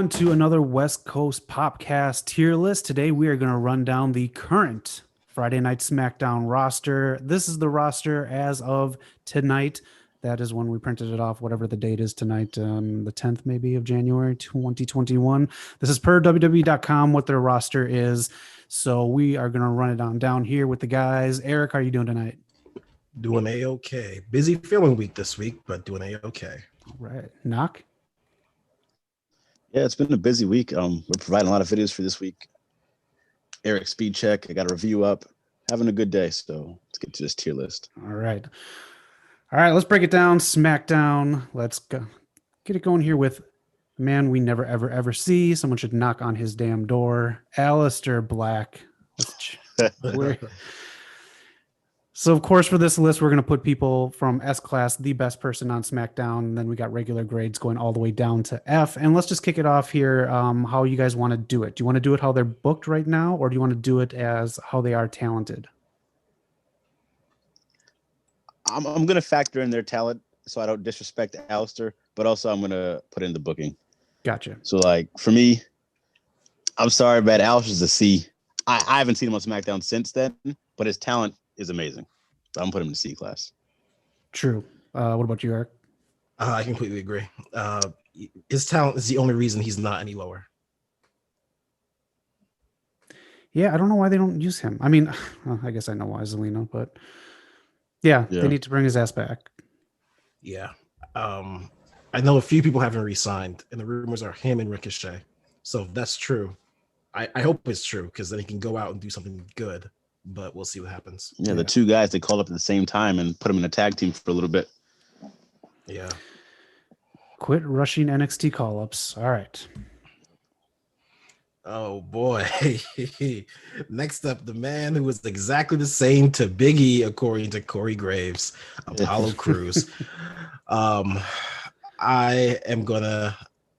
on to another West Coast Popcast tier list. Today we are going to run down the current Friday Night Smackdown roster. This is the roster as of tonight. That is when we printed it off, whatever the date is tonight, the 10th maybe of January 2021. This is per WWE.com what their roster is. So we are going to run it on down here with the guys. Eric, how are you doing tonight? Doing A-okay. Busy filming week this week, but doing A-okay. All right. Knock? Yeah, it's been a busy week. We're providing a lot of videos for this week. Eric speed check. I got a review up. Having a good day. So let's get to this tier list. All right. Let's break it down. Smackdown. Let's go. Get it going here with the man we never, ever see. Someone should knock on his damn door. Aleister Black. So, of course, for this list, we're going to put people from S-Class, the best person on SmackDown. And then we got regular grades going all the way down to F. And let's just kick it off here. How you guys want to do it? Do you want to do it how they're booked right now? Or do you want to do it as how they are talented? I'm going to factor in their talent so I don't disrespect Aleister, but also I'm going to put in the booking. Gotcha. So, like, for me, I'm sorry, but Aleister's a C. I haven't seen him on SmackDown since then, but his talent is amazing. So I'm putting him in C class. True. What about you, Eric? I completely agree. His talent is the only reason he's not any lower. Yeah, I don't know why they don't use him. I mean, well, I guess I know why, Zelina, but yeah, they need to bring his ass back. Yeah. I know a few people haven't re-signed, and the rumors are him and Ricochet. So if that's true, I hope it's true, because then he can go out and do something good. But we'll see what happens. Yeah, the two guys they called up at the same time and put them in a tag team for a little bit. Yeah. Quit rushing NXT call-ups. All right. Oh, boy. Next up, the man who was exactly the same to Big E, according to Corey Graves, Apollo Crews. I am going to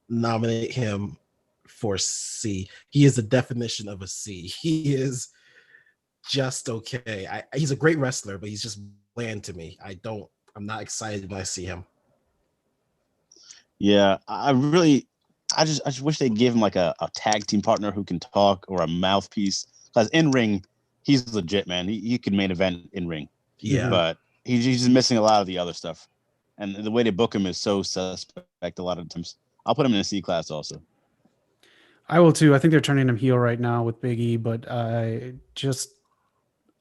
nominate him for C. He is the definition of a C. He is just okay. He's a great wrestler, but he's just bland to me. I'm not excited when I see him. Yeah, I just wish they gave him like a tag team partner who can talk, or a mouthpiece. Because in ring, he's legit, man. He could main event in ring. Yeah, but he's just missing a lot of the other stuff, and the way they book him is so suspect a lot of times. I'll put him in a C class also. I will too. I think they're turning him heel right now with Big E, but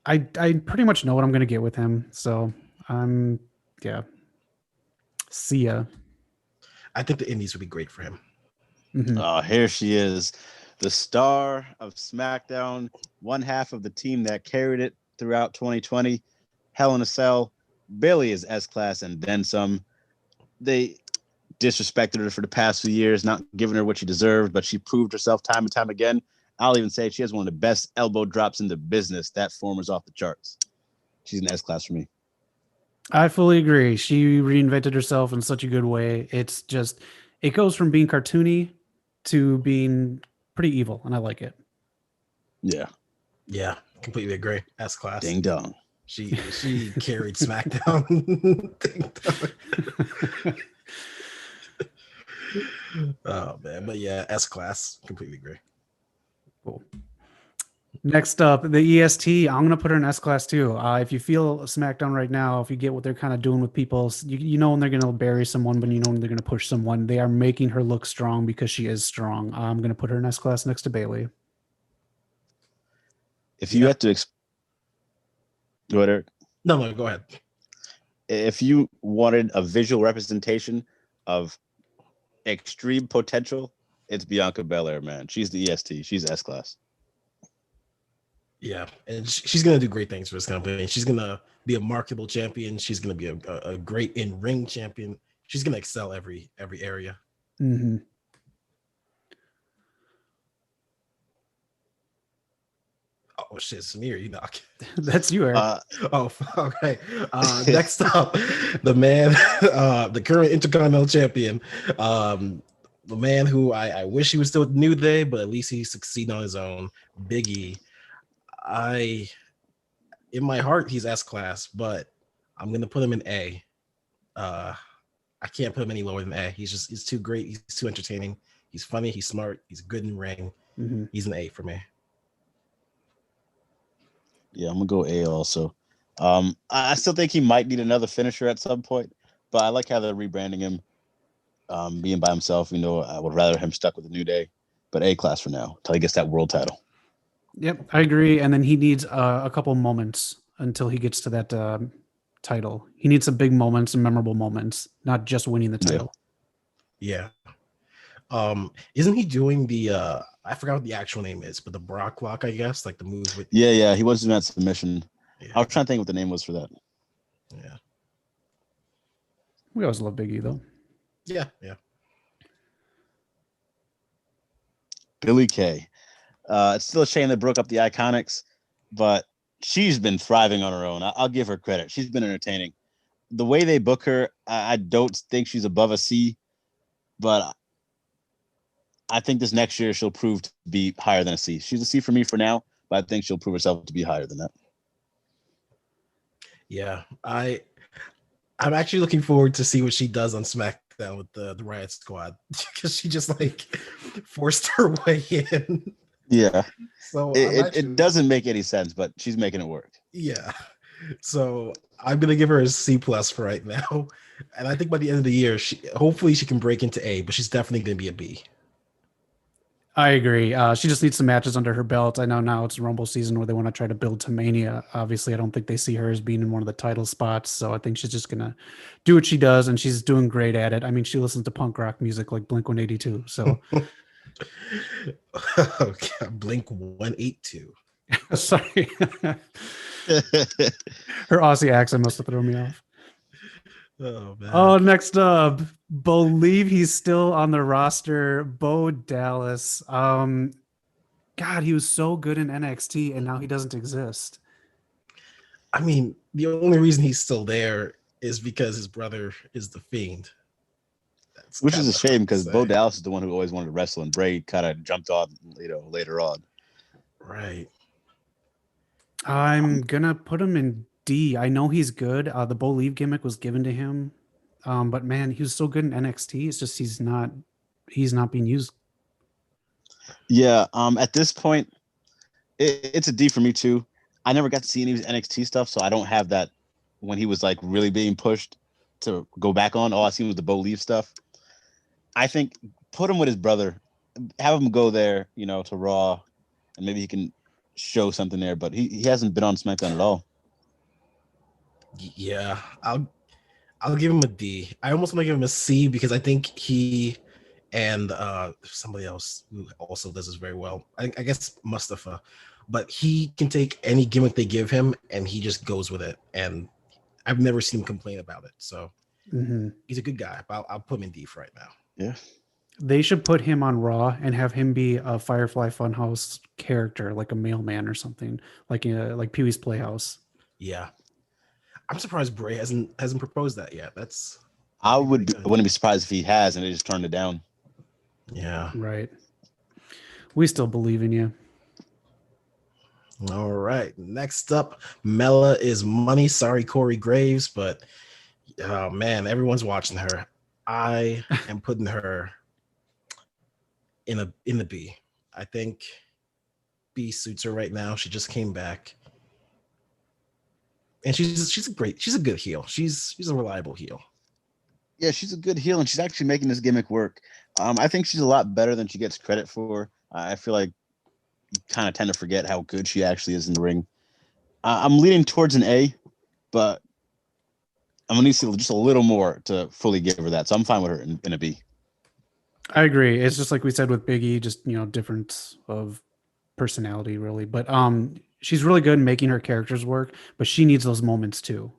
I pretty much know what I'm going to get with him. So see ya. I think the Indies would be great for him. Mm-hmm. Oh, here she is, the star of SmackDown, one half of the team that carried it throughout 2020. Hell in a Cell. Bayley is S-Class and then some. They disrespected her for the past few years, not giving her what she deserved, but she proved herself time and time again. I'll even say she has one of the best elbow drops in the business. That form is off the charts. She's an S-Class for me. I fully agree. She reinvented herself in such a good way. It's just, it goes from being cartoony to being pretty evil, and I like it. Yeah, completely agree. S-Class. Ding dong. She carried SmackDown. Ding dong. Oh man, but yeah, S-Class. Completely agree. Cool. Next up, the EST. I'm going to put her in S-Class too. If you feel SmackDown right now, if you get what they're kind of doing with people, you know when they're going to bury someone, but you know when they're going to push someone. They are making her look strong because she is strong. I'm going to put her in S-Class next to Bayley. If you had to... Go ahead, Eric. No, go ahead. If you wanted a visual representation of extreme potential, it's Bianca Belair, man. She's the EST. She's S-Class. Yeah, and she's going to do great things for this company. She's going to be a marketable champion. She's going to be a great in-ring champion. She's going to excel every area. Mm-hmm. Oh, shit, Samir, you knock. That's you, Eric. Okay. Next up, the man, the current Intercontinental Champion, the man who I wish he was still with New Day, but at least he succeeded on his own, Big E. In my heart, he's S-Class, but I'm going to put him in A. I can't put him any lower than A. He's too great. He's too entertaining. He's funny. He's smart. He's good in ring. Mm-hmm. He's an A for me. Yeah, I'm gonna go A also. I still think he might need another finisher at some point, but I like how they're rebranding him, being by himself. I would rather him stuck with the New Day, but A class for now until he gets that world title. Yep, I agree. And then he needs a couple moments until he gets to that title. He needs some big moments and memorable moments, not just winning the title. Yeah. Isn't he doing the I forgot what the actual name is, but the Brock Lock, I guess, like the move with Yeah, he was doing that submission. Yeah. I was trying to think what the name was for that. Yeah. We always love Big E though. Yeah. Billie Kay. It's still a shame they broke up the Iconics, but she's been thriving on her own. I'll give her credit. She's been entertaining. The way they book her, I don't think she's above a C, but I think this next year she'll prove to be higher than a C. She's a C for me for now, but I think she'll prove herself to be higher than that. Yeah. I'm actually looking forward to see what she does on SmackDown with the Riot Squad, because she just like forced her way in. Yeah. So it doesn't make any sense, but she's making it work. Yeah. So I'm gonna give her a C+ for right now. And I think by the end of the year, hopefully she can break into A, but she's definitely gonna be a B. I agree. She just needs some matches under her belt. I know now it's Rumble season where they want to try to build to Mania. Obviously, I don't think they see her as being in one of the title spots. So I think she's just going to do what she does, and she's doing great at it. I mean, she listens to punk rock music like Blink-182. So Okay, Blink 182. sorry. Her Aussie accent must have thrown me off. Oh man. Oh, next up, believe he's still on the roster, Bo Dallas. God, he was so good in NXT, and now he doesn't exist. I mean, the only reason he's still there is because his brother is the Fiend. Which is a shame, because Bo Dallas is the one who always wanted to wrestle, and Bray kind of jumped on, later on. Right. I'm gonna put him in D. I know he's good. The Bo Leave gimmick was given to him, but man, he was so good in NXT. It's just he's not being used. Yeah. At this point, it's a D for me too. I never got to see any of his NXT stuff, so I don't have that when he was like really being pushed to go back on. All I seen was the Bo Leave stuff. I think put him with his brother, have him go there, to Raw, and maybe he can show something there. But he hasn't been on SmackDown at all. Yeah, I'll give him a D. I almost want to give him a C, because I think he and somebody else who also does this very well, I guess Mustafa, but he can take any gimmick they give him and he just goes with it. And I've never seen him complain about it. So he's a good guy. I'll put him in D for right now. Yeah. They should put him on Raw and have him be a Firefly Funhouse character, like a mailman or something, like Pee Wee's Playhouse. Yeah. I'm surprised Bray hasn't proposed that yet. I wouldn't be surprised if he has and they just turned it down. Yeah. Right. We still believe in you. All right. Next up, Mela is Money. Sorry, Corey Graves, but oh man, everyone's watching her. I am putting her in the B. I think B suits her right now. She just came back. And she's a good heel. She's a reliable heel. Yeah, she's a good heel, and she's actually making this gimmick work. I think she's a lot better than she gets credit for. I feel like you kind of tend to forget how good she actually is in the ring. I'm leaning towards an A, but I'm gonna need to see just a little more to fully give her that. So I'm fine with her in a B. I agree. It's just like we said with Big E, just difference of personality, really. But she's really good in making her characters work, but she needs those moments too.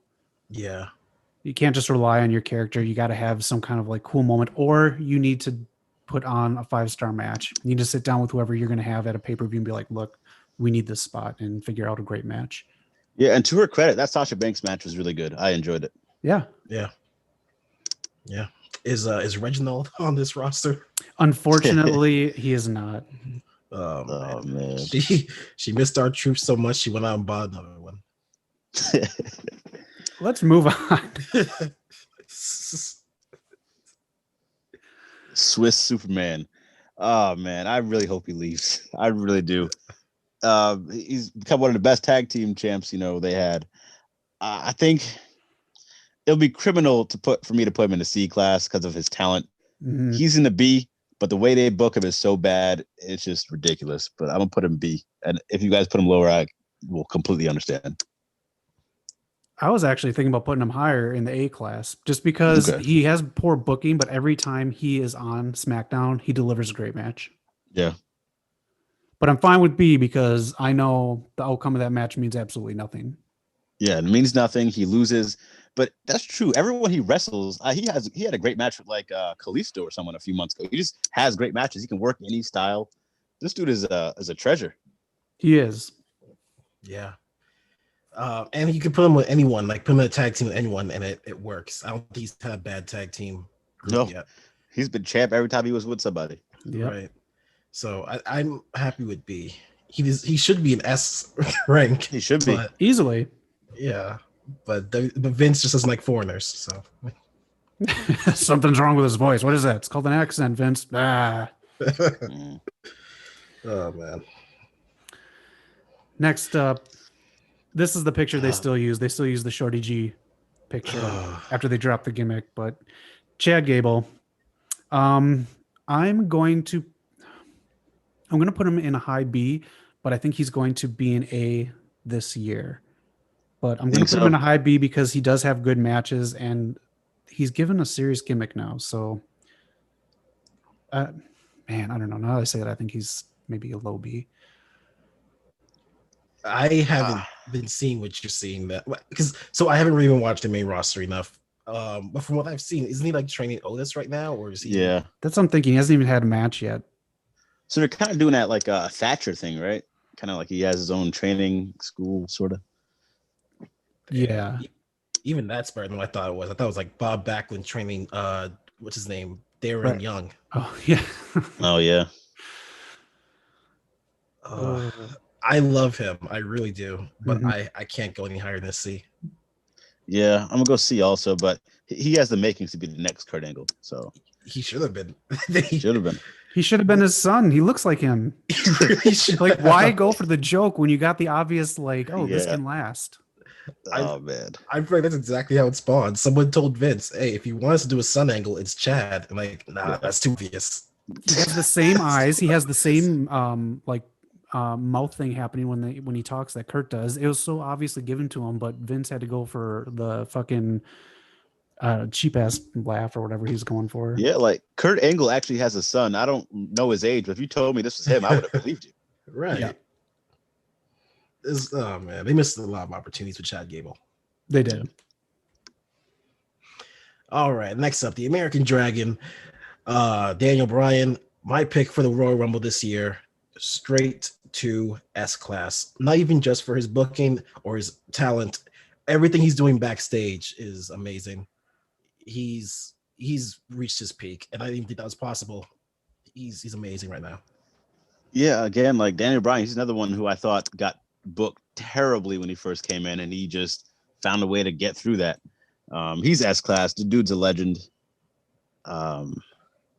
Yeah. You can't just rely on your character. You got to have some kind of like cool moment, or you need to put on a 5-star match. You need to sit down with whoever you're going to have at a pay-per-view and be like, look, we need this spot, and figure out a great match. Yeah, and to her credit, that Sasha Banks match was really good. I enjoyed it. Yeah. Yeah. Yeah. Is Reginald on this roster? Unfortunately, he is not. Oh man. She missed our truth so much she went out and bought another one. Let's move on. Swiss Superman. Oh man, I really hope he leaves. I really do. He's become one of the best tag team champs, they had. I think it'll be criminal for me to put him in the C class because of his talent. Mhm. He's in the B, but the way they book him is so bad, it's just ridiculous. But I'm gonna put him B. And if you guys put him lower, I will completely understand. I was actually thinking about putting him higher in the A class just because Okay. he has poor booking, but every time he is on SmackDown, he delivers a great match. Yeah. But I'm fine with B because I know the outcome of that match means absolutely nothing. Yeah, it means nothing. He loses, but that's true. Everyone he wrestles, he had a great match with Kalisto or someone a few months ago. He just has great matches. He can work any style. This dude is a treasure. He is. Yeah. And you can put him with anyone, like put him in a tag team with anyone, and it works. I don't think he's had a bad tag team group yet. He's been champ every time he was with somebody. Yep. Right. So I'm happy with B. He should be an S rank. He should be easily. Yeah, but Vince just doesn't like foreigners. So something's wrong with his voice. What is that? It's called an accent, Vince. Ah. Oh man. Next up, this is the picture they still use. They still use the Shorty G picture after they drop the gimmick. But Chad Gable, I'm going to put him in a high B, but I think he's going to be an A this year. But I'm going to put him in a high B because he does have good matches and he's given a serious gimmick now. So, man, I don't know. Now that I say that, I think he's maybe a low B. I haven't been seeing what you're seeing so I haven't really even watched the main roster enough. But from what I've seen, isn't he like training Otis right now, or is he? Yeah, that's what I'm thinking. He hasn't even had a match yet. So they're kind of doing that like a Thatcher thing, right? Kind of like he has his own training school, sort of. Yeah. Even that's better than what I thought it was. I thought it was like Bob Backlund training what's his name? Darren Young. Oh yeah. Oh yeah. I love him. I really do. But I can't go any higher than C. Yeah, I'm gonna go C also, but he has the makings to be the next Kurt Angle. So he should have been. He should have been. He should have been his son. He looks like him. He really should like, why go for the joke when you got the obvious, like, oh, this can last? Oh, man. I feel like that's exactly how it spawned. Someone told Vince, hey, if you want us to do a sun angle, it's Chad. I'm like, nah, that's too obvious. He has the same eyes. He has the same, mouth thing happening when he talks that Kurt does. It was so obviously given to him, but Vince had to go for the fucking cheap ass laugh or whatever he's going for. Yeah, like Kurt Angle actually has a son. I don't know his age, but if you told me this was him, I would have believed you. Right. Yeah. Oh man, they missed a lot of opportunities with Chad Gable. They did. All right, next up, the American Dragon, Daniel Bryan. My pick for the Royal Rumble this year, straight to S class. Not even just for his booking or his talent. Everything he's doing backstage is amazing. He's reached his peak, and I didn't think that was possible. He's amazing right now. Yeah, again, like Daniel Bryan, he's another one who I thought got booked terribly when he first came in, and he just found a way to get through that. He's S class. The dude's a legend.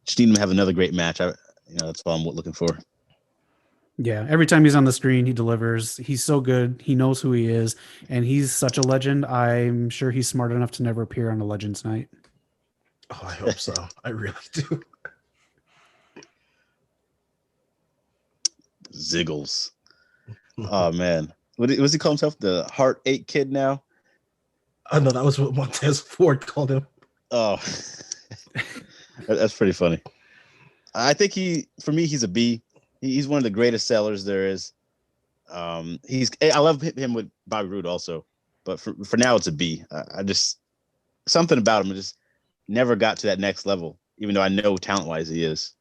Just need him to have another great match. That's all I'm looking for. Yeah, every time he's on the screen, he delivers. He's so good. He knows who he is, and he's such a legend. I'm sure he's smart enough to never appear on a Legends Night. Oh, I hope so. I really do. Ziggles. Oh man, what does he call himself? The Heart-8 Kid now? Oh no, that was what Montez Ford called him. Oh, that's pretty funny. I think for me, he's a B. He's one of the greatest sellers there is. I love him with Bobby Roode also, but for now it's a B. I just something about him just never got to that next level, even though I know talent-wise he is.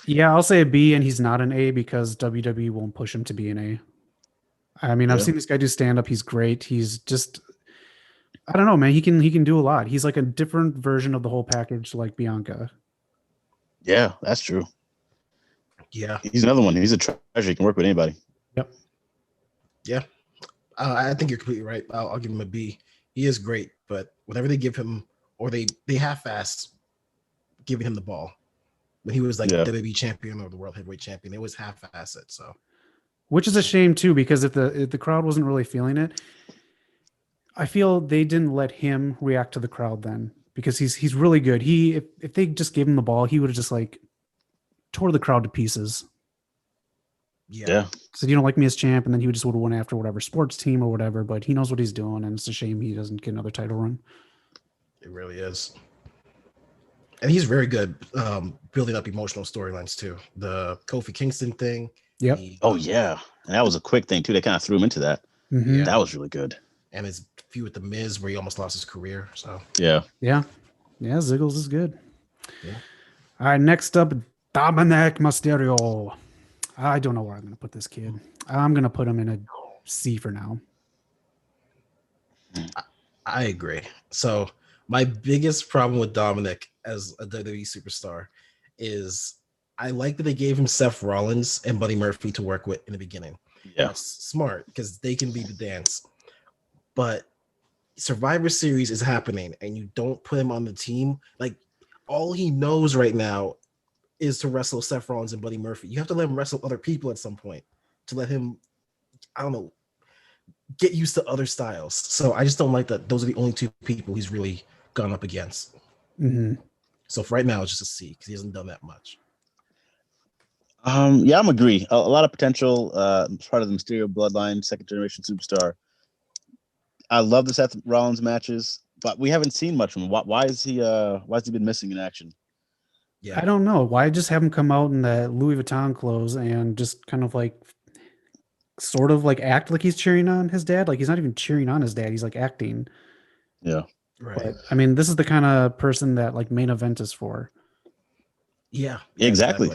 Yeah, I'll say a B, and he's not an A because WWE won't push him to be an A. I mean, I've seen this guy do stand-up. He's great. He's just, I don't know, man. He can do a lot. He's like a different version of the whole package, like Bianca. Yeah, that's true. Yeah, he's another one. He's a treasure. He can work with anybody. Yep. Yeah, I think you're completely right. I'll give him a B. He is great, but whenever they give him, or they half-ass giving him the ball. when he was like Yeah. WWE champion or the world heavyweight champion. It was half-assed. So, which is a shame too, because if the crowd wasn't really feeling it, I feel they didn't let him react to the crowd then, because he's really good. If they just gave him the ball, he would have just like tore the crowd to pieces. Yeah. Said, you don't like me as champ, and then he would just would have won after whatever sports team or whatever. But he knows what he's doing, and it's a shame he doesn't get another title run. it really is. And he's very good building up emotional storylines too. The Kofi Kingston thing. Yep. Oh yeah, and that was a quick thing too. They kind of threw him into that. Mhm. That was really good. And his feud with the Miz, where he almost lost his career. So Yeah. Ziggles is good. Yeah. All right, next up, Dominic Mysterio. I don't know where I'm going to put this kid. I'm going to put him in a C for now. I agree. So my biggest problem with Dominic as a WWE superstar is I like that they gave him Seth Rollins and Buddy Murphy to work with in the beginning. Yeah. That's smart because they can be the dance. But Survivor Series is happening and you don't put him on the team. Like, all he knows right now is to wrestle Seth Rollins and Buddy Murphy. You have to let him wrestle other people at some point to let him, I don't know, get used to other styles. So I just don't like that those are the only two people he's really gone up against. Mm-hmm. So for right now, it's just a C because he hasn't done that much. Yeah, I'm agree. A lot of potential. Part of the Mysterio bloodline, second generation superstar. I love the Seth Rollins matches, but we haven't seen much from him. Why is he? Why has he been missing in action? Yeah, I don't know. Why just have him come out in that Louis Vuitton clothes and just kind of like, sort of like act like he's cheering on his dad? Like he's not even cheering on his dad. He's like acting. Yeah. right. But I mean, this is the kind of person that like main event is for. Yeah, Exactly.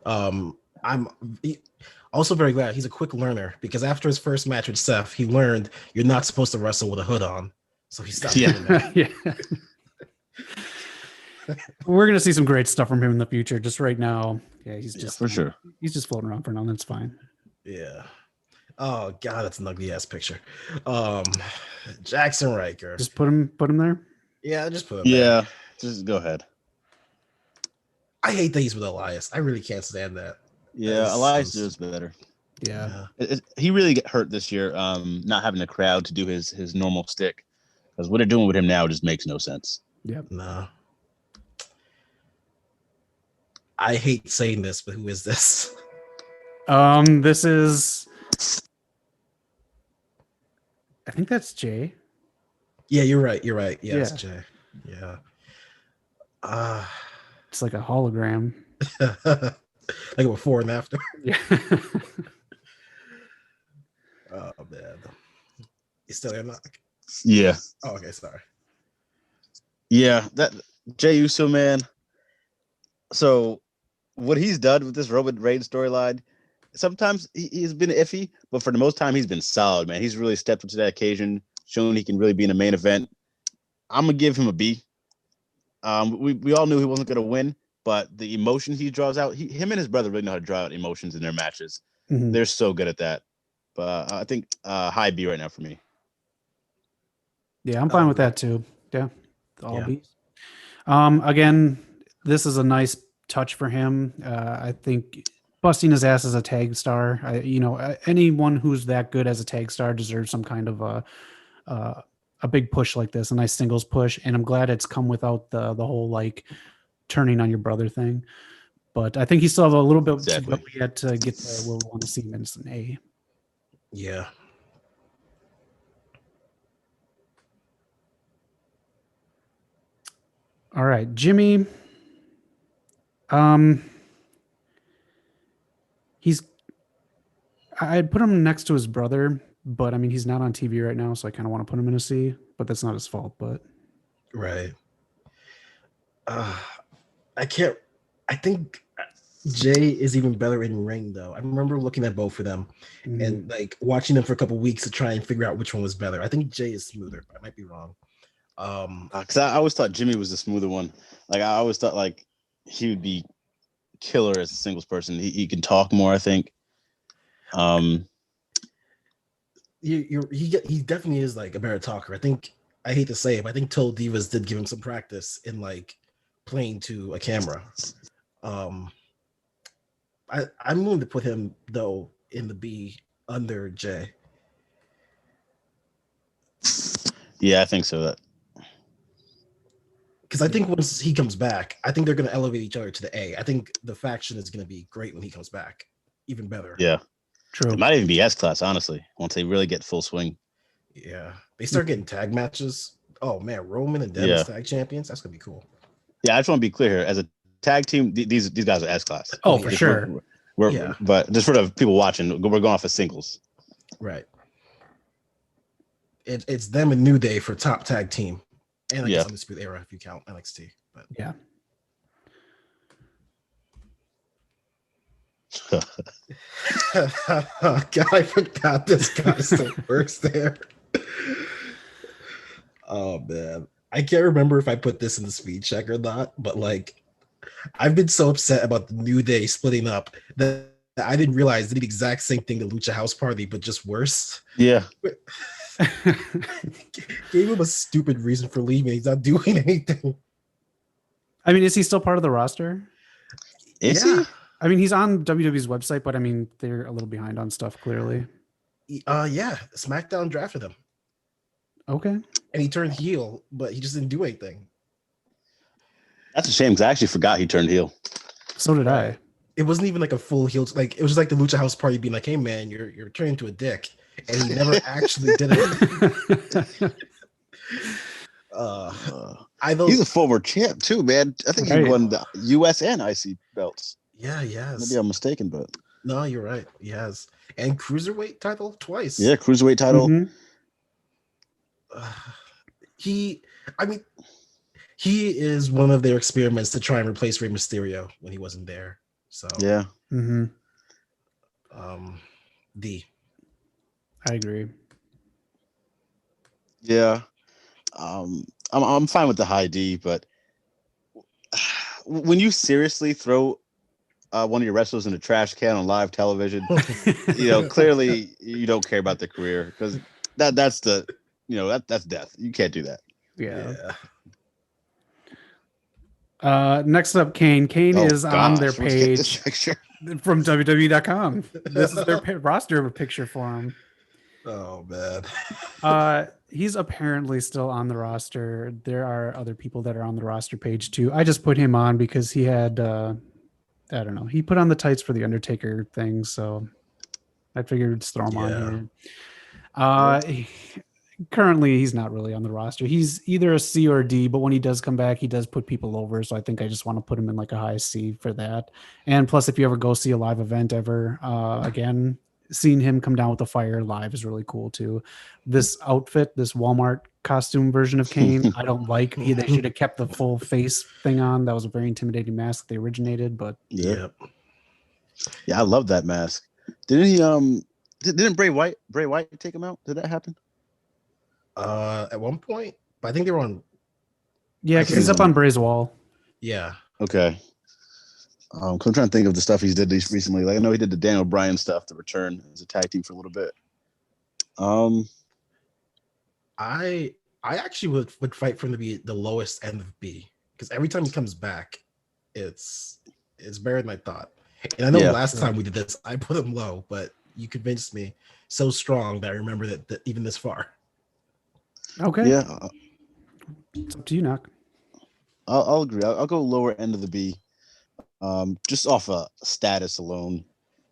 I'm also very glad he's a quick learner because after his first match with Seth, he learned you're not supposed to wrestle with a hood on. So he stopped doing that. Yeah. We're gonna see some great stuff from him in the future. Just right now, he's just for sure. He's just floating around for now. That's fine. Yeah. Oh God, that's an ugly ass picture. Jackson Riker. Just put him there. Yeah, just put him there. Yeah, just go ahead. I hate that he's with Elias. I really can't stand that. Yeah, Elias is better. Yeah. He really get hurt this year. Not having a crowd to do his normal stick, because what they're doing with him now just makes no sense. Yep. No. I hate saying this, but who is this? This is. I think that's Jay. Yeah, you're right. Yeah, it's Jay. Yeah. It's like a hologram. Like a before and after. Yeah. Oh man. You still there, Knock? Yeah. Oh, okay, sorry. Yeah, that Jey Uso, man. So what he's done with this Roman Reigns storyline, sometimes he's been iffy, but for the most time he's been solid, man. He's really stepped up to that occasion, shown he can really be in a main event. I'm gonna give him a B. We all knew he wasn't gonna win, but the emotion he draws out, him and his brother really know how to draw out emotions in their matches. Mhm. They're so good at that. But I think high B right now for me. Yeah, I'm fine with that too. Yeah. All Yeah. B's. Again, this is a nice touch for him. I think busting his ass as a tag star, anyone who's that good as a tag star deserves some kind of a big push like this, a nice singles push. And I'm glad it's come without the whole like turning on your brother thing. But I think he still have a little bit to go yet to get to where we want to see him. It's an A. Yeah. All right, Jimmy. I'd put him next to his brother, but I mean, he's not on TV right now, so I kind of want to put him in a C, but that's not his fault, but. Right. I think Jay is even better in ring though. I remember looking at both of them and like watching them for a couple weeks to try and figure out which one was better. I think Jay is smoother, but I might be wrong. Because I always thought Jimmy was the smoother one. Like I always thought like he would be killer as a singles person. He can talk more, I think. He definitely is like a better talker. I hate to say it, but I think Total Divas did give him some practice in like playing to a camera. I'm willing to put him though in the B under J. Yeah, I think so. That Because I think once he comes back, I think they're going to elevate each other to the A. I think the faction is going to be great when he comes back, even better. yeah, True. it might even be S class, honestly, once they really get full swing. Yeah, they start getting tag matches. Oh man, Roman and Devin's tag champions. That's gonna be cool. Yeah, I just want to be clear here. As a tag team, these guys are S class. Oh, for sure. But just for the people watching, we're going off of singles. Right. It's them and New Day for top tag team, and I guess Undisputed Era if you count NXT. But yeah. God, I forgot this guy still works there. Oh man, I can't remember if I put this in the speed check or not, but like, I've been so upset about the New Day splitting up that I didn't realize they did the exact same thing to Lucha House Party, but just worse. Yeah. Gave him a stupid reason for leaving. He's not doing anything. I mean, is he still part of the roster? Is he? I mean, he's on WWE's website, but I mean, they're a little behind on stuff, clearly. Yeah. SmackDown drafted him. Okay. And he turned heel, but he just didn't do anything. That's a shame because I actually forgot he turned heel. So did I. It wasn't even like a full heel. Like it was just like the Lucha House Party being like, "Hey man, you're turning into a dick," and he never actually did it. He's a former champ too, man. I think he won the US and IC belts. Yeah, he has. Maybe I'm mistaken, but no, you're right. He has, and cruiserweight title twice. Yeah, cruiserweight title. Mm-hmm. He is one of their experiments to try and replace Rey Mysterio when he wasn't there. So yeah. Mm-hmm. D. I agree. Yeah. I'm fine with the high D, but when you seriously throw one of your wrestlers in a trash can on live television, clearly you don't care about their career because that's the that's death. You can't do that. Yeah. Next up, Kane. Kane is on their page from WWE.com. This is their roster picture for him. Oh man. He's apparently still on the roster. There are other people that are on the roster page too. I just put him on because he had I don't know. He put on the tights for the Undertaker thing, so I figured just throw him on here. Currently, he's not really on the roster. He's either a C or a D, but when he does come back, he does put people over. So I think I just want to put him in like a high C for that. And plus, if you ever go see a live event ever, again, seeing him come down with the fire live is really cool too. This outfit, this Walmart costume version of Kane, I don't like. They should have kept the full face thing on. That was a very intimidating mask they originated, but yeah, I love that mask. Didn't he? Didn't Bray Wyatt take him out? Did that happen? At one point, but I think they were on. Yeah, because he's up on Bray's wall. Yeah. Okay. I'm trying to think of the stuff he's did recently. Like I know he did the Daniel Bryan stuff, the return as a tag team for a little bit. I actually would fight for him to be the lowest end of B because every time he comes back, it's better than I thought. And I know last time we did this, I put him low, but you convinced me so strong that I remember that even this far. Okay. Yeah. It's up to you, Knock. I'll agree. I'll go lower end of the B. Just off a status alone.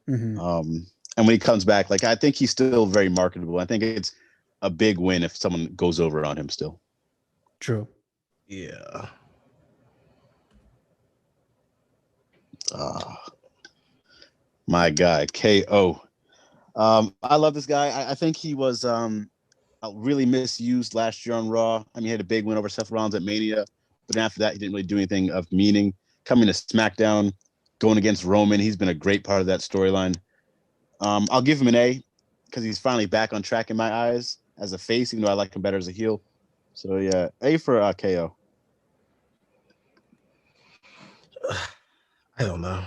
Mm-hmm. And when he comes back, like I think he's still very marketable. I think it's a big win if someone goes over on him still. True. Yeah. My guy, KO. I love this guy. I think he was really misused last year on Raw. I mean, he had a big win over Seth Rollins at Mania, but after that, he didn't really do anything of meaning. Coming to SmackDown, going against Roman, he's been a great part of that storyline. I'll give him an A because he's finally back on track in my eyes as a face, even though I like him better as a heel. So yeah, A for KO. I don't know.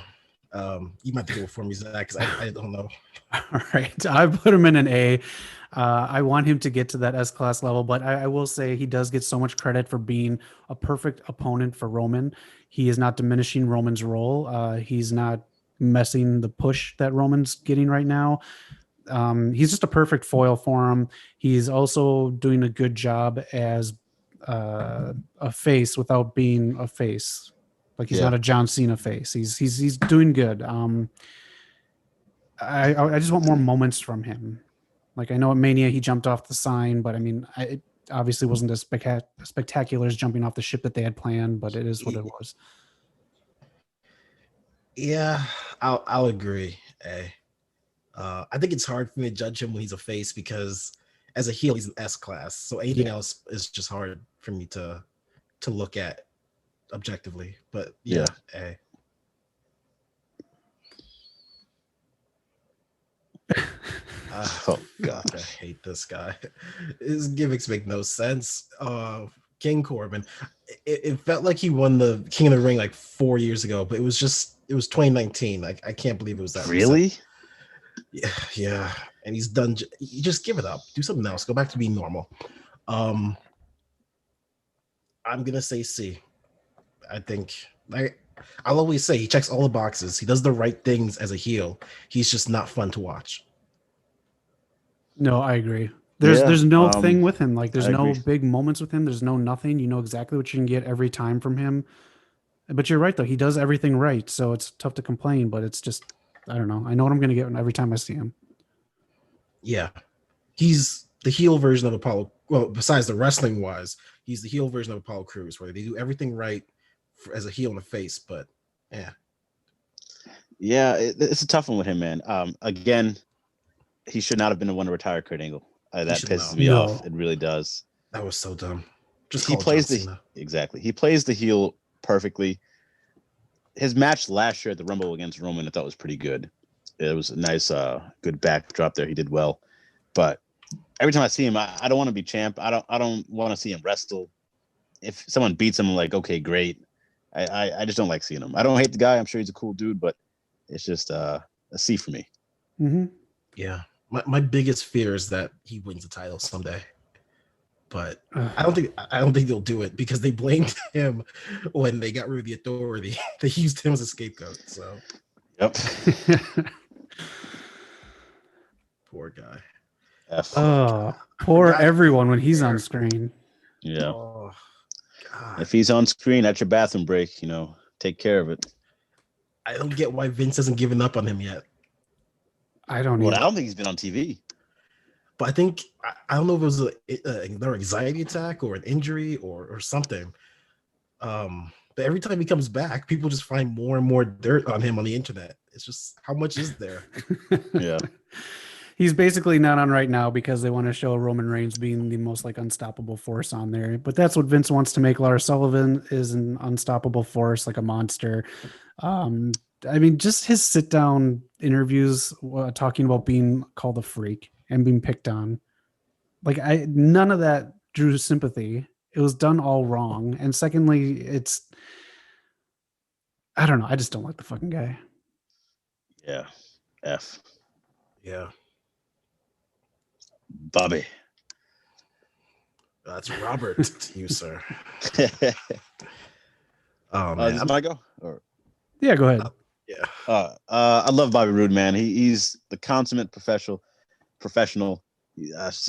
You might have to go for me, Zach, because I don't know. All right. I put him in an A. I want him to get to that S-Class level, but I will say he does get so much credit for being a perfect opponent for Roman. He is not diminishing Roman's role. He's not messing the push that Roman's getting right now. He's just a perfect foil for him. He's also doing a good job as a face without being a face. Like he's not a John Cena face. He's doing good. I just want more moments from him. Like I know at Mania he jumped off the sign, but I mean it obviously wasn't as spectacular as jumping off the ship that they had planned, but it is what it was. Yeah, I'll agree. I think it's hard for me to judge him when he's a face because as a heel he's an S-Class. So anything else is just hard for me to look at objectively. But yeah. Oh god, I hate this guy. His gimmicks make no sense. King Corbin, it felt like he won the King of the Ring like 4 years ago, but it was 2019. I can't believe it was that really recent. Yeah, and he's done. You just give it up. Do something else. Go back to being normal. I'm gonna say C. I think I'll always say he checks all the boxes. He does the right things as a heel. He's just not fun to watch. No, I agree. There's no thing with him. Like there's no big moments with him. There's no nothing. You know exactly what you can get every time from him. But you're right though. He does everything right, so it's tough to complain. But it's just I don't know. I know what I'm going to get every time I see him. Yeah, he's the heel version of Apollo. Well, besides the wrestling wise, he's the heel version of Apollo Crews, where they do everything right as a heel and a face. But it's a tough one with him, man. Again, he should not have been the one to retire Kurt Angle. That pisses me off. It really does. That was so dumb. He plays He plays the heel perfectly. His match last year at the Rumble against Roman, I thought was pretty good. It was a nice, good backdrop there. He did well, but every time I see him, I don't want to be champ. I don't want to see him wrestle. If someone beats him, I'm like, okay, great. I just don't like seeing him. I don't hate the guy. I'm sure he's a cool dude, but it's just a C for me. Mm-hmm. Yeah, my biggest fear is that he wins the title someday. But I don't think they'll do it because they blamed him when they got rid of the Authority. They used him as a scapegoat. So, yep. Poor guy. Poor everyone when he's on screen. Yeah. Oh, if he's on screen at your bathroom break, take care of it. I don't get why Vince hasn't given up on him yet. I don't. Well, I don't think he's been on TV. But I think I don't know if it was another anxiety attack or an injury or something. But every time he comes back, people just find more and more dirt on him on the internet. It's just how much is there? Yeah, he's basically not on right now because they want to show Roman Reigns being the most like unstoppable force on there. But that's what Vince wants to make. Lars Sullivan is an unstoppable force, like a monster. I mean, just his sit down interviews talking about being called a freak and being picked on. Like none of that drew sympathy. It was done all wrong. And secondly, I don't know. I just don't like the fucking guy. Yeah. F. Yeah. Bobby. That's Robert to you, sir. Oh man. Is my go? Yeah, go ahead. I love Bobby Roode, man. He's the consummate professional.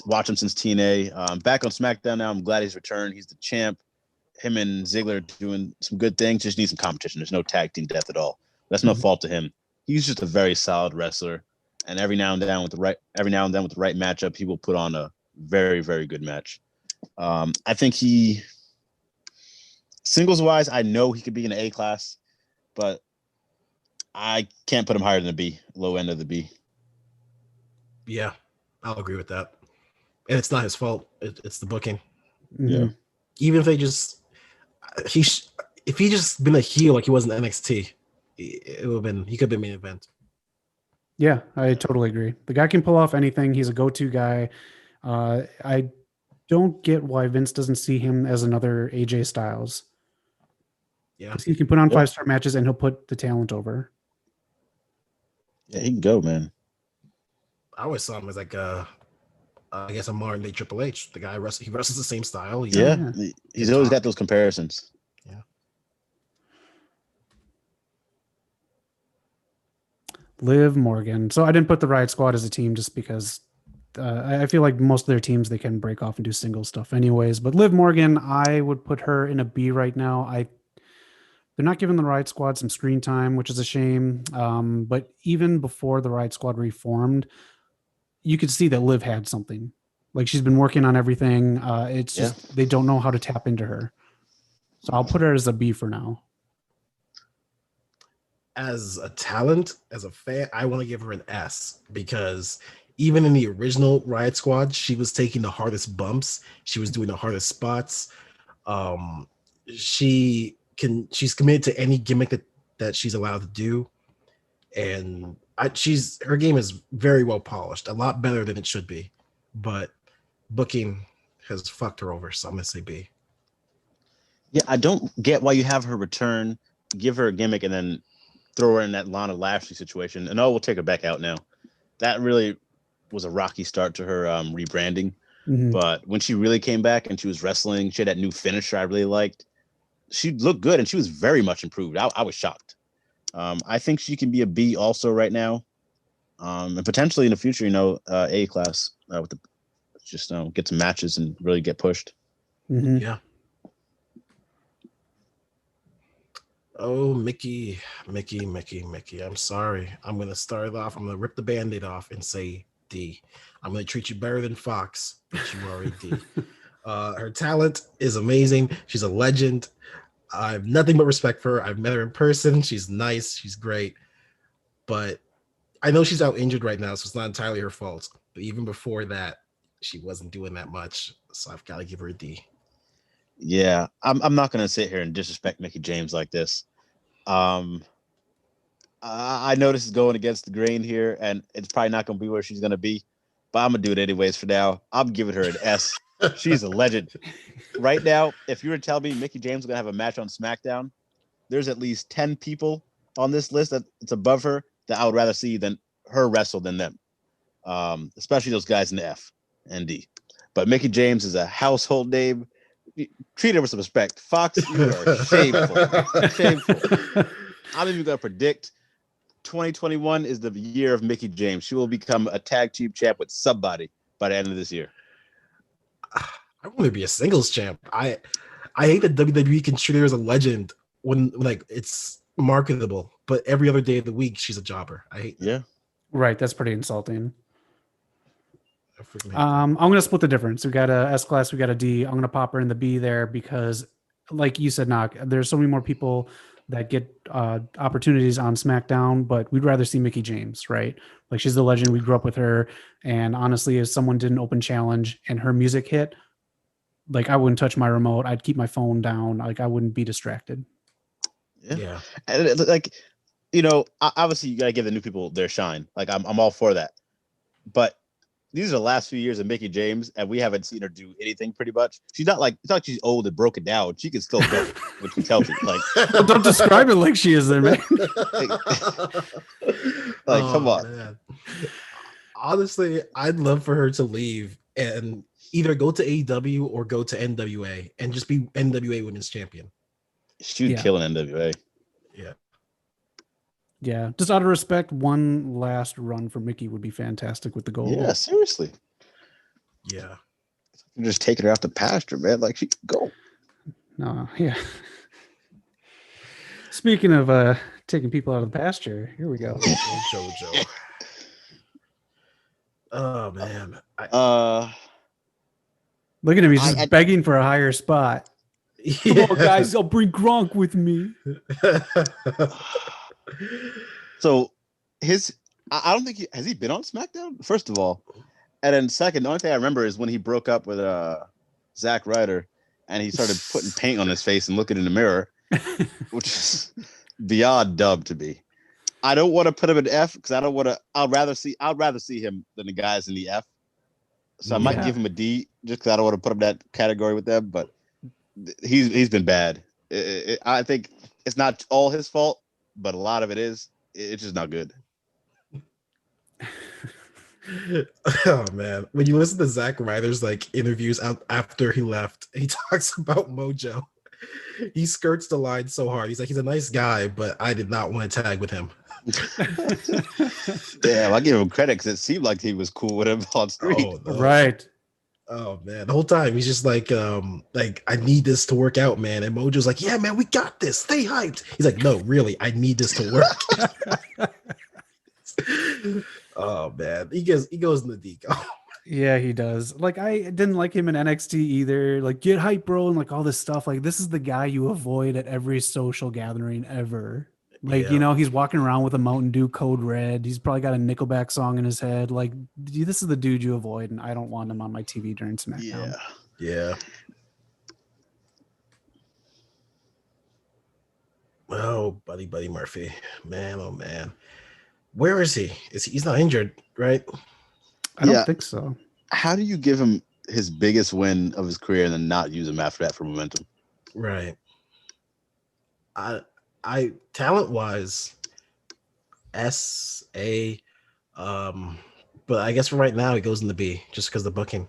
Watch him since TNA. Back on SmackDown now. I'm glad he's returned. He's the champ. Him and Ziggler are doing some good things. Just need some competition. There's no tag team depth at all. That's no fault to him. He's just a very solid wrestler. And every now and then with the right matchup, he will put on a very, very good match. I think singles wise, I know he could be in the A class, but I can't put him higher than a B, low end of the B. Yeah, I'll agree with that. And it's not his fault. It's the booking. Yeah. Even if if he just been a heel like he was in NXT, it would have been, he could have been main event. Yeah, I totally agree. The guy can pull off anything. He's a go-to guy. I don't get why Vince doesn't see him as another AJ Styles. Yeah. He can put on 5-star matches and he'll put the talent over. Yeah, he can go, man. I always saw him as like a I guess a modern day Triple H. The guy he wrestles the same style. Yeah. He's always got those comparisons. Yeah. Liv Morgan. So I didn't put the Riot Squad as a team just because I feel like most of their teams they can break off and do single stuff anyways. But Liv Morgan, I would put her in a B right now. They're not giving the Riot Squad some screen time, which is a shame. But even before the Riot Squad reformed, you could see that Liv had something. Like she's been working on everything. It's just they don't know how to tap into her. So I'll put her as a B for now. As a talent, as a fan, I want to give her an S because even in the original Riot Squad, she was taking the hardest bumps. She was doing the hardest spots. She's committed to any gimmick that she's allowed to do. And her game is very well polished, a lot better than it should be. But booking has fucked her over, so I'm gonna say B. Yeah, I don't get why you have her return, give her a gimmick, and then throw her in that Lana Lashley situation. And we'll take her back out now. That really was a rocky start to her rebranding. Mm-hmm. But when she really came back and she was wrestling, she had that new finisher I really liked. She looked good and she was very much improved. I was shocked. I think she can be a B also right now. And potentially in the future, A class with the just get some matches and really get pushed. Mm-hmm. Yeah. Oh, Mickey. I'm sorry. I'm going to start it off. I'm going to rip the Band-Aid off and say D. I'm going to treat you better than Fox, but you are a D. Her talent is amazing. She's a legend. I have nothing but respect for her. I've met her in person. She's nice. She's great. But I know she's out injured right now, so it's not entirely her fault. But even before that, she wasn't doing that much. So I've got to give her a D. Yeah, I'm not going to sit here and disrespect Mickie James like this. I know this is going against the grain here, and it's probably not going to be where she's going to be, but I'm going to do it anyways for now. I'm giving her an S. She's a legend. Right now, if you were to tell me Mickie James is going to have a match on SmackDown, there's at least 10 people on this list that it's above her that I would rather see than her wrestle than them, especially those guys in the F and D. But Mickie James is a household name. Treat her with some respect. Fox, you are shameful. Shameful. I'm even going to predict 2021 is the year of Mickie James. She will become a tag team champ with somebody by the end of this year. I want to be a singles champ. I hate that WWE can treat her as a legend when like it's marketable, but every other day of the week she's a jobber. I hate that. Yeah. Right. That's pretty insulting. I'm going to split the difference. We got a S class, we got a D. I'm going to pop her in the B there because, like you said, Knock, there's so many more people that get opportunities on SmackDown, but we'd rather see Mickie James, right? Like she's the legend. We grew up with her. And honestly, if someone did an open challenge and her music hit, like I wouldn't touch my remote. I'd keep my phone down. Like I wouldn't be distracted. Yeah. And like, obviously you got to give the new people their shine. Like I'm all for that. But these are the last few years of Mickie James, and we haven't seen her do anything pretty much. She's not like, it's not like she's old and broken down. She can still go when she's healthy. Like, Don't describe it like she is there, man. Come on. Man. Honestly, I'd love for her to leave and either go to AEW or go to NWA and just be NWA Women's Champion. She'd kill an NWA. Yeah. Yeah, just out of respect, one last run for Mickie would be fantastic with the goal. Yeah, seriously. Yeah. You're just taking her out the pasture, man. Like she could go. No, yeah. Speaking of taking people out of the pasture, here we go. JoJo. Oh man. Look at him, he's just begging for a higher spot. Yeah. Come on, guys, I'll bring Gronk with me. So I don't think has he been on SmackDown, first of all, and then second, the only thing I remember is when he broke up with Zack Ryder and he started putting paint on his face and looking in the mirror, which is beyond dumb to me. I don't want to put him in F because I don't want to. I'd rather see him than the guys in the F. So I might give him a D just because I don't want to put him in that category with them. But he's been bad. I think it's not all his fault, but a lot of it is. It's just not good. Oh man, when you listen to Zack Ryder's like interviews out after he left, he talks about Mojo. He skirts the line so hard. He's like, he's a nice guy, but I did not want to tag with him. Damn, I give him credit because it seemed like he was cool with him on street. Oh, no. Right. Oh man, the whole time he's just like I need this to work out, man. And Mojo's like, yeah, man, we got this. Stay hyped. He's like, no, really, I need this to work. Oh man, he goes in the deco. Yeah, he does. Like, I didn't like him in NXT either. Like, get hype, bro, and like all this stuff. Like, this is the guy you avoid at every social gathering ever. Like, Yeah. you know, he's walking around with a Mountain Dew Code Red. He's probably got a Nickelback song in his head. Like, this is the dude you avoid, and I don't want him on my TV during SmackDown. Yeah. Oh, Buddy Murphy, man, oh man, where is he? He's not injured, right? I don't think so. How do you give him his biggest win of his career and then not use him after that for momentum? Right. I talent wise, S.A. But I guess for right now it goes in the B just because the booking.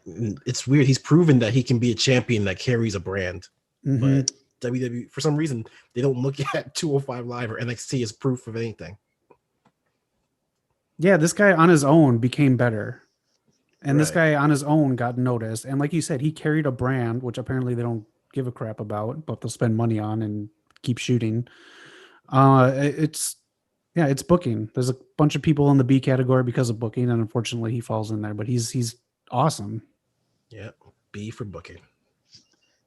It's weird. He's proven that he can be a champion that carries a brand, but WWE for some reason they don't look at 205 Live or NXT as proof of anything. Yeah, this guy on his own became better. And this Right. guy on his own got noticed. And like you said, he carried a brand, which apparently they don't give a crap about, but they'll spend money on and keep shooting. It's booking. There's a bunch of people in the B category because of booking, and unfortunately he falls in there, but he's awesome. Yeah, B for booking.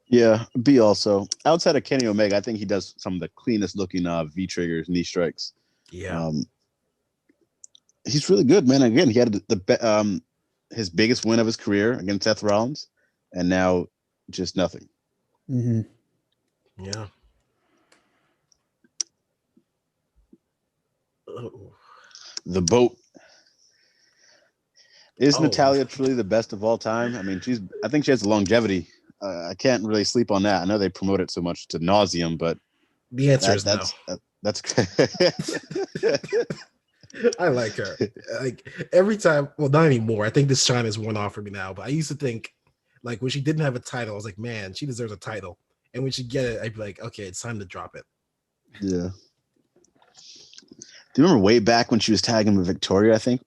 Yeah, B also. Outside of Kenny Omega, I think he does some of the cleanest looking V triggers, knee strikes. Yeah. He's really good, man. Again, he had his biggest win of his career against Seth Rollins, and now just nothing. Yeah. Oh. The boat. Is Natalya truly the best of all time? I mean, I think she has the longevity. I can't really sleep on that. I know they promote it so much to nauseum, but The answer is no. That's I like her. Like every time, well, not anymore. I think this shine is worn off for me now. But I used to think, like when she didn't have a title, I was like, man, she deserves a title. And when she get it, I'd be like, okay, it's time to drop it. Yeah. Do you remember way back when she was tagging with Victoria? I think.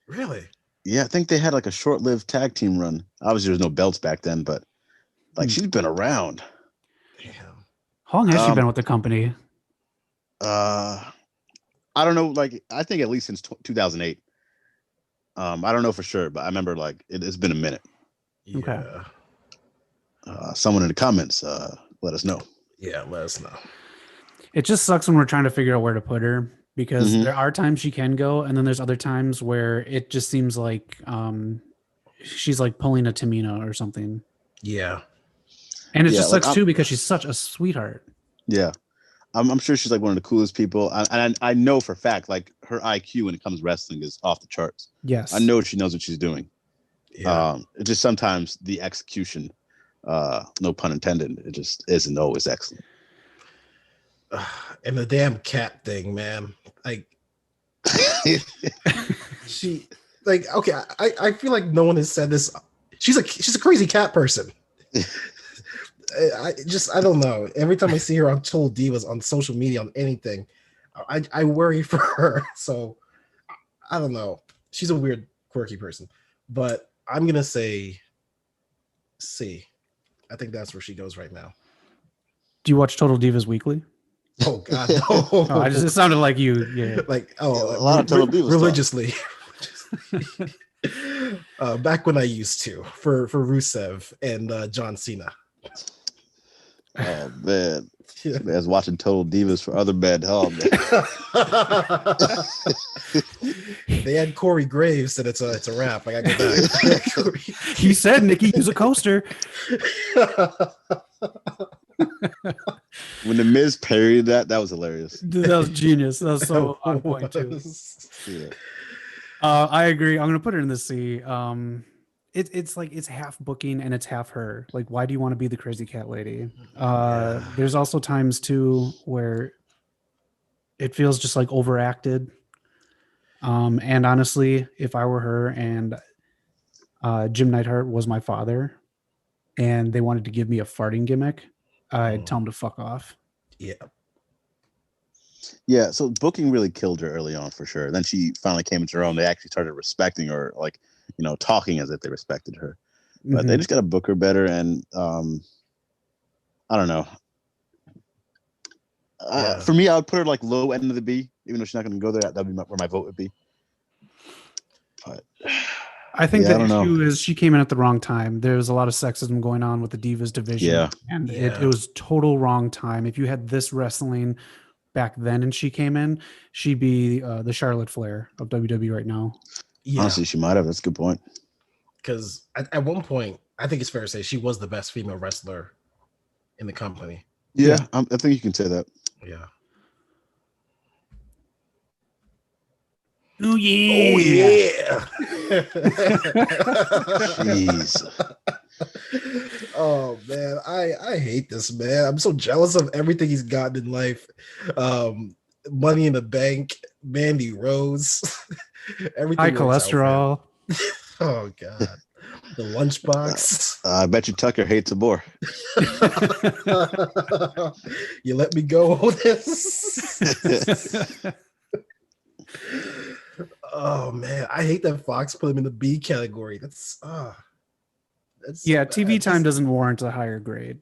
Really? Yeah, I think they had like a short-lived tag team run. Obviously, there was no belts back then, but like she's been around. Damn. How long has she been with the company? I don't know. Like, I think at least since 2008. I don't know for sure, but I remember like it's been a minute. Yeah. Okay. Someone in the comments, let us know. Yeah, let us know. It just sucks when we're trying to figure out where to put her, because there are times she can go, and then there's other times where it just seems like she's like pulling a Tamina or something. Yeah. And it just sucks too because she's such a sweetheart. Yeah. I'm sure she's like one of the coolest people. And I know for a fact, like her IQ when it comes to wrestling is off the charts. Yes. I know she knows what she's doing. Yeah. It's just sometimes the execution, no pun intended, it just isn't always excellent. And the damn cat thing, man. Like she like okay, I feel like no one has said this. She's a crazy cat person. I don't know. Every time I see her on Total Divas on social media on anything, I worry for her. So I don't know. She's a weird, quirky person, but I'm gonna say C. I think that's where she goes right now. Do you watch Total Divas Weekly? Oh God, no. It sounded like you. Yeah. Like a lot of Total Divas religiously. Back when I used to for Rusev and John Cena. Oh man, man's watching Total Divas for other men. Oh man, they had Corey Graves said it's a wrap. I gotta go back. He said Nikki use a coaster. When the Miz parried that was hilarious. Dude, that was genius. That was so on point too. Yeah. I agree. I'm gonna put it in the C. It's like it's half booking and it's half her. Like, why do you want to be the crazy cat lady? There's also times too where it feels just like overacted. And honestly, if I were her and Jim Neidhart was my father and they wanted to give me a farting gimmick, I'd tell him to fuck off. Yeah. Yeah, so booking really killed her early on for sure. Then she finally came into her own. They actually started respecting her, like, talking as if they respected her. But they just got to book her better. And I don't know. For me, I would put her like low end of the B, even though she's not going to go there. That'd be where my vote would be. But I think the issue is she came in at the wrong time. There's a lot of sexism going on with the Divas division. And it was total wrong time. If you had this wrestling back then and she came in, she'd be the Charlotte Flair of WWE right now. Yeah. Honestly, she might have. That's a good point. Because at one point, I think it's fair to say she was the best female wrestler in the company. Yeah. I think you can say that. Yeah. Oh yeah. Oh yeah. Jeez. Oh man, I hate this man. I'm so jealous of everything he's gotten in life. Money in the Bank, Mandy Rose, everything. High cholesterol. Oh god. The lunchbox. I bet you Tucker hates a bore. You let me go, Otis. Oh man, I hate that Fox put him in the B category. That's yeah, so TV time doesn't warrant a higher grade.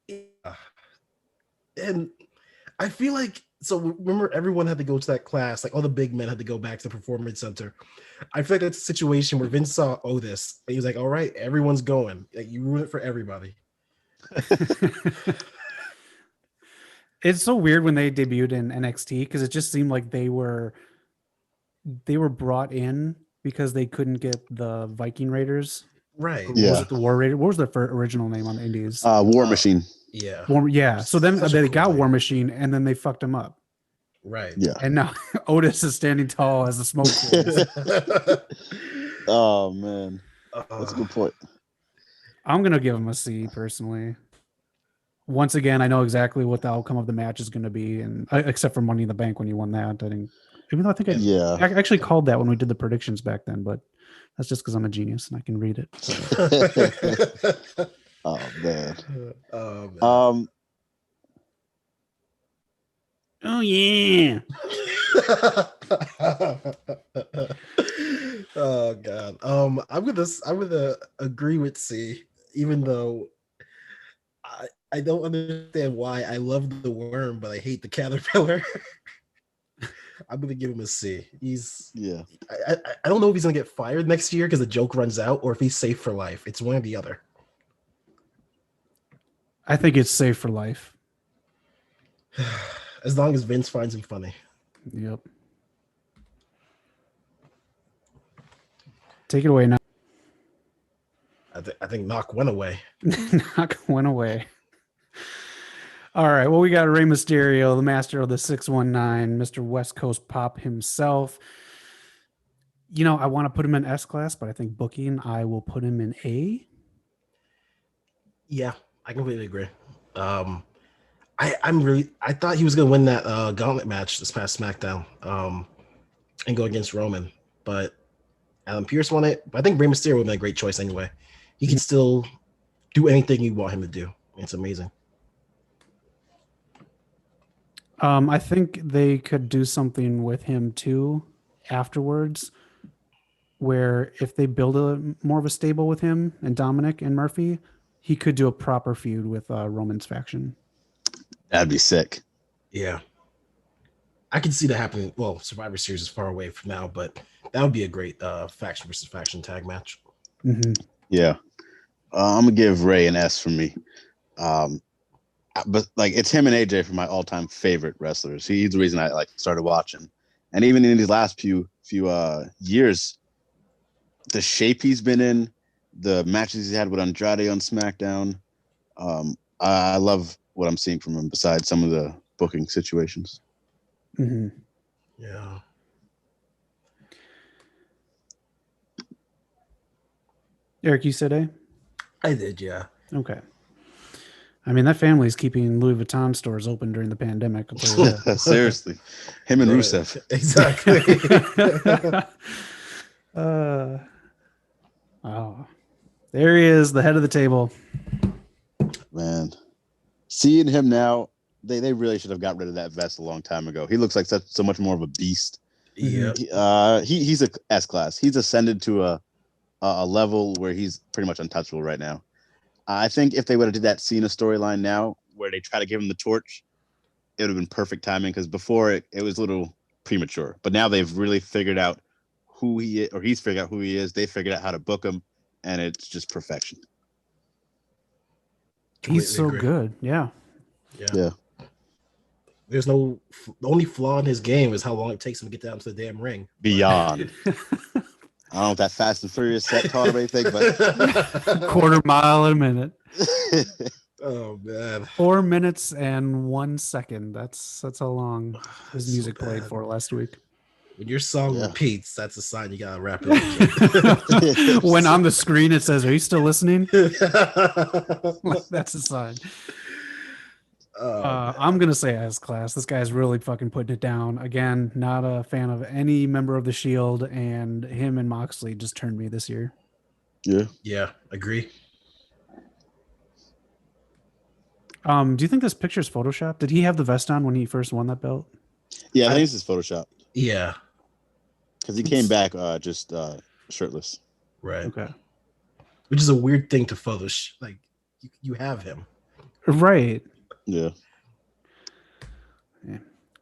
Yeah. And I feel like, so remember everyone had to go to that class, like all the big men had to go back to the performance center. I feel like that's a situation where Vince saw Otis and he was like, all right, everyone's going. Like, you ruin it for everybody. It's so weird when they debuted in NXT because it just seemed like they were brought in because they couldn't get the Viking Raiders. Right. Yeah. Was it the War Raider? What was their original name on the Indies? War Machine. Yeah. So then they got name. War Machine and then they fucked him up. Right. Yeah. And now Otis is standing tall as the smoke clears. Oh man. That's a good point. I'm gonna give him a C personally. Once again, I know exactly what the outcome of the match is going to be, and except for Money in the Bank when you won that, I think. Even though I think I actually called that when we did the predictions back then, but that's just because I'm a genius and I can read it. Oh man. Oh yeah. Oh god. I'm gonna agree with C, even though I don't understand why. I love the worm, but I hate the caterpillar. I'm gonna give him a C. I don't know if he's gonna get fired next year because the joke runs out, or if he's safe for life. It's one or the other. I think it's safe for life. As long as Vince finds him funny. Yep. Take it away now. I think Knock went away. Knock went away. All right. Well, we got Rey Mysterio, the master of the 619, Mr. West Coast Pop himself. I want to put him in S class, but I think booking, I will put him in A. Yeah, I completely agree. I thought he was gonna win that gauntlet match this past SmackDown and go against Roman, but Adam Pearce won it. But I think Rey Mysterio would have been a great choice anyway. He can still do anything you want him to do. It's amazing. I think they could do something with him too afterwards, where if they build more of a stable with him and Dominic and Murphy, he could do a proper feud with Roman's faction. That'd be sick. Yeah. I can see that happening. Well, Survivor Series is far away from now, but that would be a great faction versus faction tag match. Mm-hmm. Yeah. I'm going to give Ray an S for me. But like it's him and AJ for my all-time favorite wrestlers. He's the reason I started watching. And even in these last few years, the shape he's been in, the matches he had with Andrade on SmackDown, I love what I'm seeing from him besides some of the booking situations. Mm-hmm. Yeah. Eric, you said A? I did, yeah. Okay. I mean, that family's keeping Louis Vuitton stores open during the pandemic. I'll tell you that. Seriously, him and Rusev. Exactly. Oh, there he is, the head of the table. Man, seeing him now, they really should have got rid of that vest a long time ago. He looks like so much more of a beast. Yeah. He's a S class. He's ascended to a level where he's pretty much untouchable right now. I think if they would have did that Cena storyline now, where they try to give him the torch, it would have been perfect timing. Because before it was a little premature, but now they've really figured out who he is, or he's figured out who he is. They figured out how to book him, and it's just perfection. He's so good. Yeah. There's the only flaw in his game is how long it takes him to get down to the damn ring. Beyond. I don't know if that Fast and Furious set taught him anything, but quarter mile a minute. Oh man. 4 minutes and 1 second. That's how long his music played for last week. When your song repeats, that's a sign you gotta wrap it up. When on the screen it says, "Are you still listening?" That's a sign. I'm gonna say S class. This guy's really fucking putting it down. Again, not a fan of any member of the Shield, and him and Moxley just turned me this year. Yeah, agree. Do you think this picture is Photoshop? Did he have the vest on when he first won that belt? Yeah, I think this is Photoshop. Yeah, because he came back just shirtless. Right. Okay. Which is a weird thing to Photoshop. Like you have him. Right. Yeah.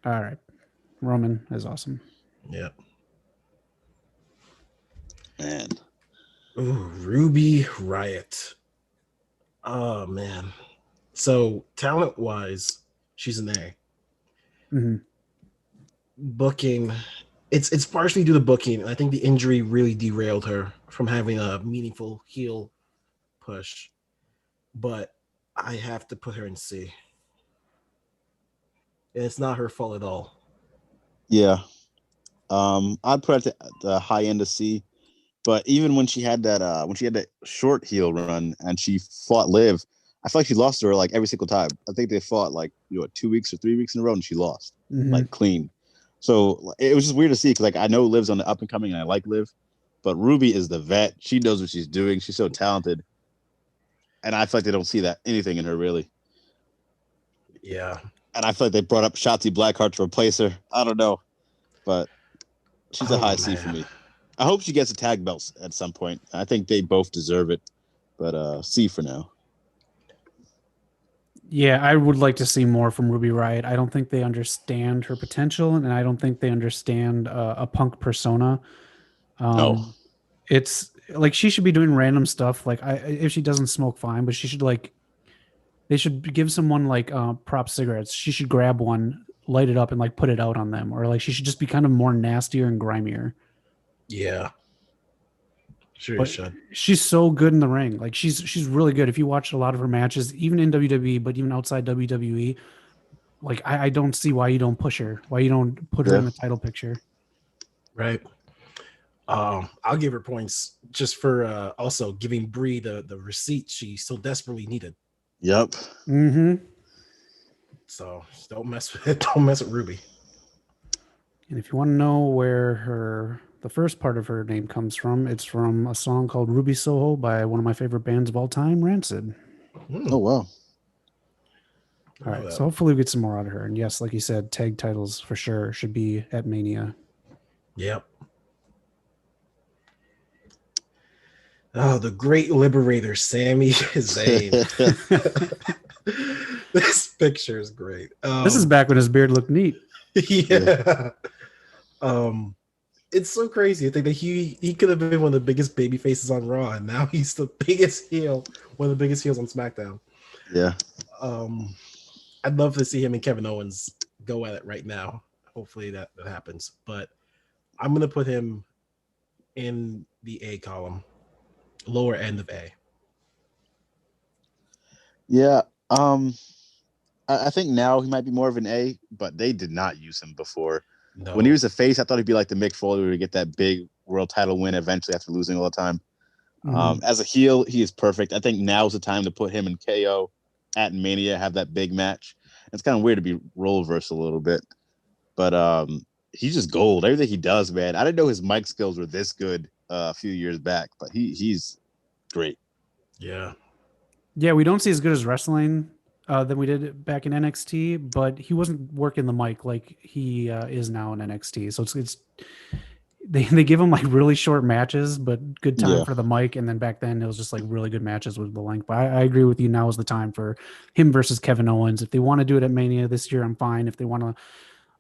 All right. Roman is awesome. Yeah. Man. Ooh, Ruby Riot. Oh man. So talent-wise, she's an A. Mm-hmm. Booking, it's partially due to booking. I think the injury really derailed her from having a meaningful heel push. But I have to put her in C. And it's not her fault at all. Yeah. I'd put it at the high end of C. But even when she had that short heel run and she fought Liv, I feel like she lost to her like every single time. I think they fought like 2 weeks or 3 weeks in a row and she lost like clean. So it was just weird to see because like I know Liv's on the up and coming and I like Liv, but Ruby is the vet. She knows what she's doing. She's so talented, and I feel like they don't see anything in her really. Yeah, and I feel like they brought up Shotzi Blackheart to replace her. I don't know, but she's a high C for me. I hope she gets a tag belt at some point. I think they both deserve it, but C for now. Yeah, I would like to see more from Ruby Riot. I don't think they understand her potential, and I don't think they understand a punk persona. No. It's like she should be doing random stuff. Like if she doesn't smoke, fine, but she should they should give someone like prop cigarettes. She should grab one, light it up, and like put it out on them, or like she should just be kind of more nastier and grimier. Yeah. Sure, should. She's so good in the ring. Like she's really good. If you watch a lot of her matches, even in WWE, but even outside WWE, like I don't see why you don't push her. Why you don't put her in the title picture. Right. I'll give her points just for also giving Brie the receipt she so desperately needed. Yep. Mm-hmm. So don't mess with Ruby. And if you want to know where the first part of her name comes from, it's from a song called Ruby Soho by one of my favorite bands of all time, Rancid. Oh, wow. All right, so hopefully we get some more out of her. And yes, like you said, tag titles for sure should be at Mania. Yep. Oh, the great liberator, Sami Zayn. This picture is great. This is back when his beard looked neat. Yeah. It's so crazy. I think that he could have been one of the biggest baby faces on Raw, and now he's the biggest heel, one of the biggest heels on SmackDown. Yeah. I'd love to see him and Kevin Owens go at it right now. Hopefully that happens. But I'm gonna put him in the A column, lower end of A. Yeah. I think now he might be more of an A, but they did not use him before. No. When he was a face, I thought he'd be like the Mick Foley where he get that big world title win eventually after losing all the time. As a heel, he is perfect. I think now's the time to put him in KO at Mania have that big match. It's kind of weird to be role reversed a little bit, but he's just gold. Everything he does, man. I didn't know his mic skills were this good a few years back, but he's great. Yeah. Yeah, we don't see as good as wrestling than we did back in NXT, but he wasn't working the mic like he is now in NXT. So it's they give him like really short matches, but good time for the mic. And then back then it was just like really good matches with the length. But I agree with you. Now is the time for him versus Kevin Owens. If they want to do it at Mania this year, I'm fine. If they want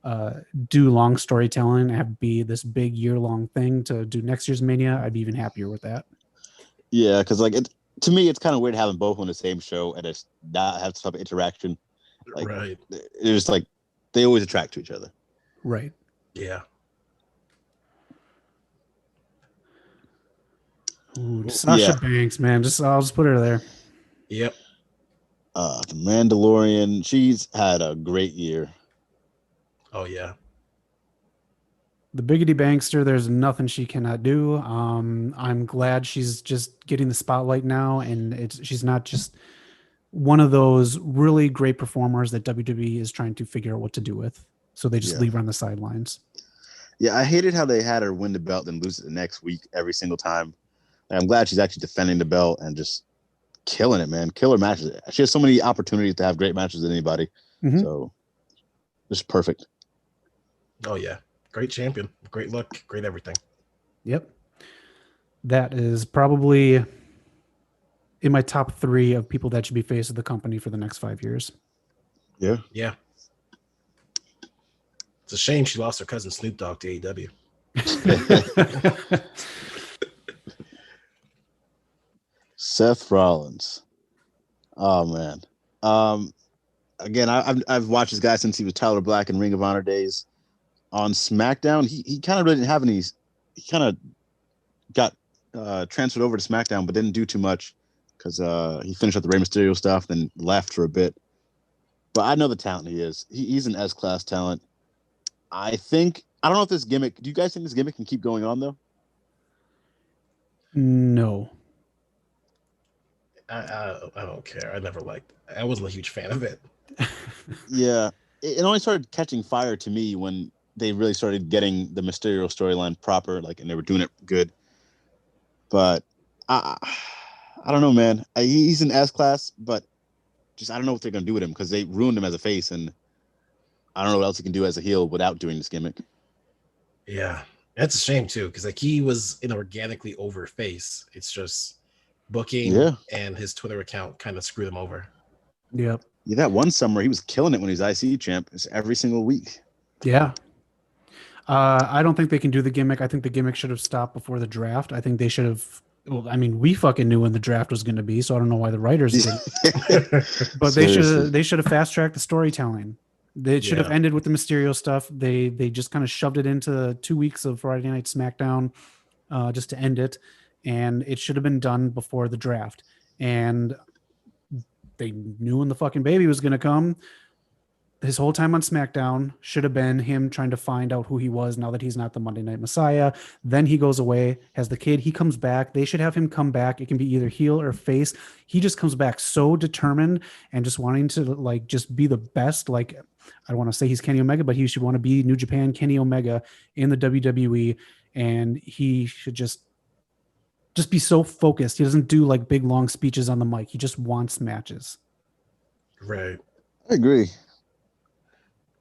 to do long storytelling, have be this big year-long thing to do next year's Mania, I'd be even happier with that. Yeah, because like to me, it's kind of weird having both on the same show and it's not have some interaction. Like, right. It's just like they always attract to each other. Right. Yeah. Ooh, Sasha Banks, man. I'll just put her there. Yep. The Mandalorian, she's had a great year. Oh yeah. The Biggity Bankster, there's nothing she cannot do. I'm glad she's just getting the spotlight now, and she's not just one of those really great performers that WWE is trying to figure out what to do with. So they just leave her on the sidelines. Yeah, I hated how they had her win the belt and lose it the next week every single time. And I'm glad she's actually defending the belt and just killing it, man. Killer matches. She has so many opportunities to have great matches with anybody. Mm-hmm. So just perfect. Oh yeah. Great champion, great look, great everything. Yep. That is probably in my top 3 of people that should be face of the company for the next 5 years. Yeah. Yeah. It's a shame she lost her cousin Snoop Dogg to AEW. Seth Rollins. Oh man. Again, I've watched this guy since he was Tyler Black in Ring of Honor days. On SmackDown, he kind of didn't have any. He kind of got transferred over to SmackDown, but didn't do too much because he finished up the Rey Mysterio stuff, then left for a bit. But I know the talent he is. He's an S-class talent. I don't know if this gimmick. Do you guys think this gimmick can keep going on though? No. I don't care. I wasn't a huge fan of it. Yeah, it only started catching fire to me when they really started getting the Mysterio storyline proper, like, and they were doing it good. But I don't know, man. He's an S-class, but just I don't know what they're gonna do with him because they ruined him as a face, and I don't know what else he can do as a heel without doing this gimmick. Yeah, that's a shame too, because like he was an organically over face. It's just booking and his Twitter account kind of screwed him over. Yep. Yeah, that one summer he was killing it when he was IC champ. It's every single week. Yeah. I don't think they can do the gimmick. I think the gimmick should have stopped before the draft. I think they should have. Well, I mean, we fucking knew when the draft was going to be, so I don't know why the writers didn't. But they should have fast tracked the storytelling. They should have ended with the Mysterio stuff. They just kind of shoved it into 2 weeks of Friday Night SmackDown just to end it, and it should have been done before the draft. And they knew when the fucking baby was going to come. His whole time on SmackDown should have been him trying to find out who he was now that he's not the Monday Night Messiah. Then he goes away, has the kid. He comes back. They should have him come back. It can be either heel or face. He just comes back so determined and just wanting to like just be the best. Like, I don't want to say he's Kenny Omega, but he should want to be New Japan Kenny Omega in the WWE. And he should just be so focused. He doesn't do like big, long speeches on the mic. He just wants matches. Right. I agree.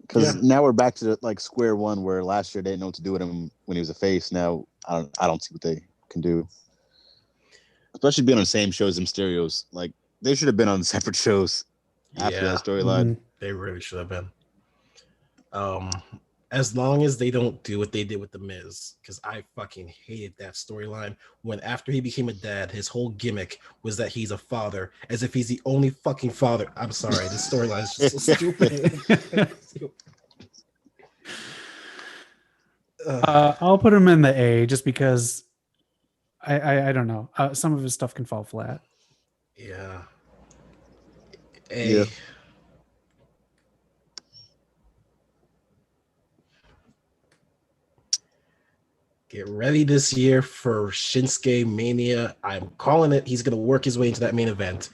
Because now we're back to like square one, where last year they didn't know what to do with him when he was a face. Now I don't see what they can do, especially being on the same show as Mysterios. Like they should have been on separate shows after that storyline. Mm-hmm. They really should have been. As long as they don't do what they did with The Miz, because I fucking hated that storyline. When after he became a dad, his whole gimmick was that he's a father, as if he's the only fucking father. I'm sorry, this storyline is just so stupid. I'll put him in the A just because I don't know. Some of his stuff can fall flat. Yeah. A. Yeah. Get ready this year for Shinsuke Mania. I'm calling it. He's going to work his way into that main event.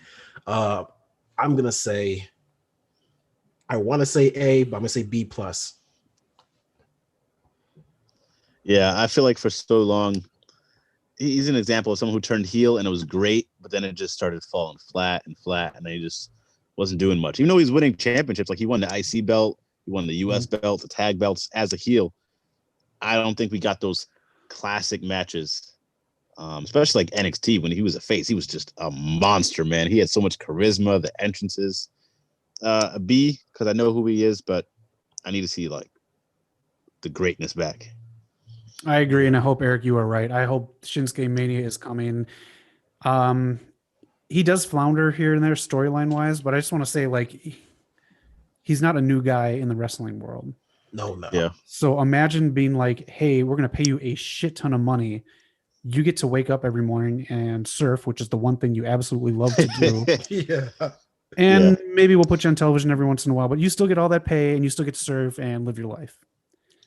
I'm gonna say, I want to say A, but I'm gonna say B plus. Yeah, I feel like for so long, he's an example of someone who turned heel and it was great, but then it just started falling flat, and then he just wasn't doing much. Even though he's winning championships, like he won the IC belt, he won the US belt, the tag belts as a heel. I don't think we got those classic matches, especially like NXT when he was a face. He was just a monster, man. He had so much charisma, the entrances. A B, because I know who he is, but I need to see like the greatness back. I agree, and I hope, Eric, you are right. I hope Shinsuke Mania is coming. He does flounder here and there storyline wise, but I just want to say, like, he's not a new guy in the wrestling world. No. Yeah. So imagine being like, hey, we're going to pay you a shit ton of money. You get to wake up every morning and surf, which is the one thing you absolutely love to do. Yeah. And maybe we'll put you on television every once in a while, but you still get all that pay and you still get to surf and live your life.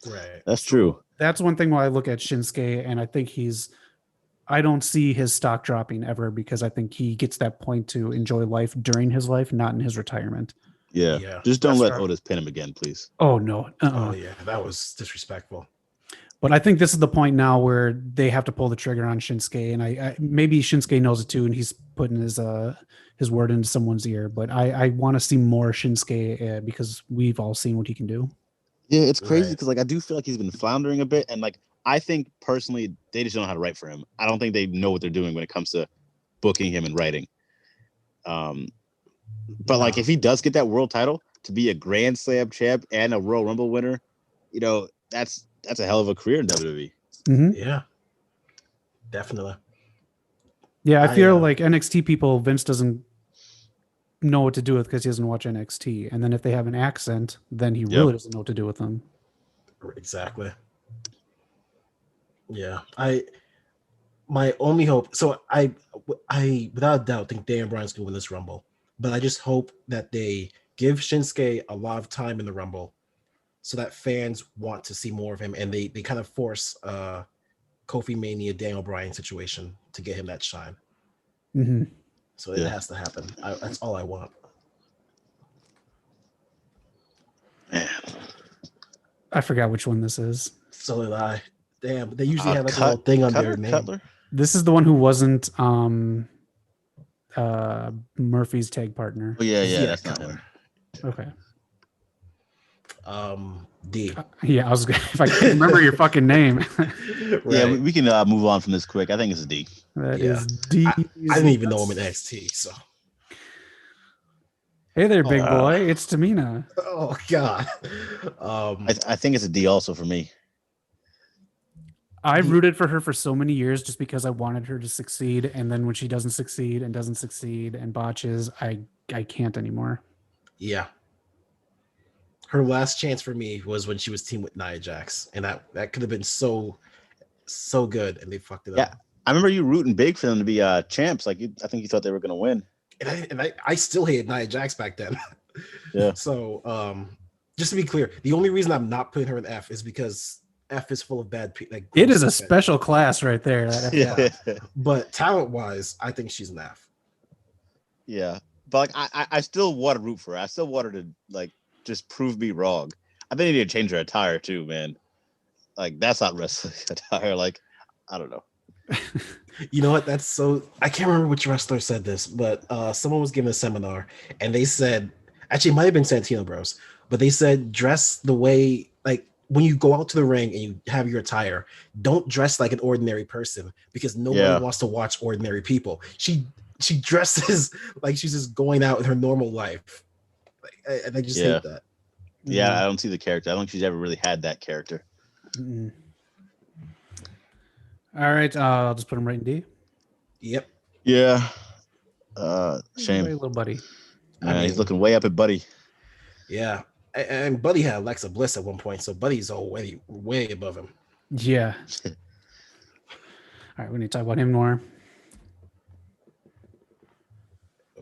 Right. That's true. That's one thing when I look at Shinsuke, and I think I don't see his stock dropping ever, because I think he gets that point to enjoy life during his life, not in his retirement. Yeah. Just don't let fair. Otis pin him again, please. Oh, no. Oh, yeah. That was disrespectful. But I think this is the point now where they have to pull the trigger on Shinsuke, and I maybe Shinsuke knows it too, and he's putting his word into someone's ear. But I want to see more Shinsuke because we've all seen what he can do. Yeah, it's crazy because like I do feel like he's been floundering a bit, and like I think personally they just don't know how to write for him. I don't think they know what they're doing when it comes to booking him and writing. But like if he does get that world title, to be a Grand Slam champ and a Royal Rumble winner, you know, that's a hell of a career in WWE. Mm-hmm. Yeah, definitely. Yeah, I feel like NXT people, Vince doesn't know what to do with because he doesn't watch NXT. And then if they have an accent, then he really doesn't know what to do with them. Exactly. Yeah, my only hope. So I without a doubt think Dan Bryan's gonna win this Rumble, but I just hope that they give Shinsuke a lot of time in the Rumble, so that fans want to see more of him, and they kind of force Kofi Mania Daniel Bryan situation to get him that shine. Mm-hmm. So it has to happen. That's all I want. Man. I forgot which one this is. So did I. Damn, they usually have like a little thing on their name. Cutler? This is the one who wasn't Murphy's tag partner. Oh yeah, that's not Cutler. him. Okay. D. Yeah, I was if I can't remember your fucking name. Right. Yeah, we can move on from this quick. I think it's a D. That is D. I didn't even know him in NXT. So. Hey there, big boy. It's Tamina. Oh God. I think it's a D also for me. I rooted for her for so many years just because I wanted her to succeed, and then when she doesn't succeed and botches, I can't anymore. Yeah. Her last chance for me was when she was teamed with Nia Jax, and that could have been so good, and they fucked it up. I remember you rooting big for them to be champs. Like I think you thought they were going to win. And I still hated Nia Jax back then. Yeah. So just to be clear, the only reason I'm not putting her in F is because F is full of bad people. Like, it is a special class right there. Yeah. But talent wise, I think she's an F. Yeah. But like I still want to root for her. I still want her to like just prove me wrong. I think they need to change her attire too, man. Like that's not wrestling attire. Like, I don't know. You know what? That's so I can't remember which wrestler said this, but someone was giving a seminar and they said, actually it might have been Santino Bros, but they said dress the way, like when you go out to the ring and you have your attire, don't dress like an ordinary person because nobody wants to watch ordinary people. She dresses like she's just going out in her normal life. And I just hate that. Yeah, I don't see the character. I don't think she's ever really had that character. Mm-hmm. All right, I'll just put him right in D. Yep. Yeah. Shame. Little buddy. He's looking way up at Buddy. Yeah. And Buddy had Alexa Bliss at one point, so Buddy's already way above him. Yeah. All right, we need to talk about him more.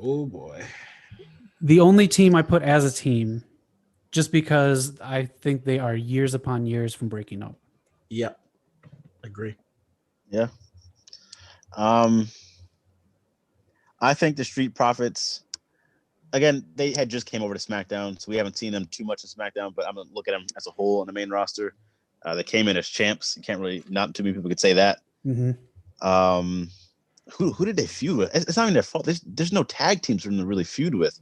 Oh boy. The only team I put as a team, just because I think they are years upon years from breaking up. Yep. Agree. Yeah. I think the Street Profits again, they had just came over to SmackDown, so we haven't seen them too much in SmackDown. But I'm gonna look at them as a whole on the main roster. They came in as champs. You can't really, not too many people could say that. Mm-hmm. Who did they feud with? It's not even their fault. There's no tag teams for them to really feud with.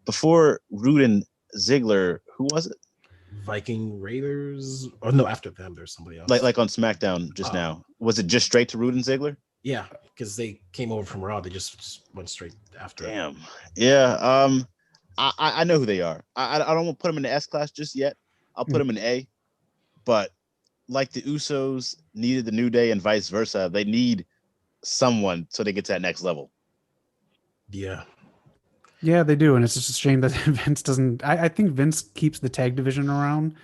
Before Roode and Ziggler, who was it? Viking Raiders? Oh no, after them, there's somebody else. Like on SmackDown just now. Was it just straight to Roode and Ziggler? Yeah, because they came over from Raw. They just went straight after. Damn. Yeah. I know who they are. I don't want to put them in the S class just yet. I'll put them in A. But like the Usos needed the New Day and vice versa, they need someone so they get to that next level. Yeah. Yeah, they do. And it's just a shame that Vince doesn't. I think Vince keeps the tag division around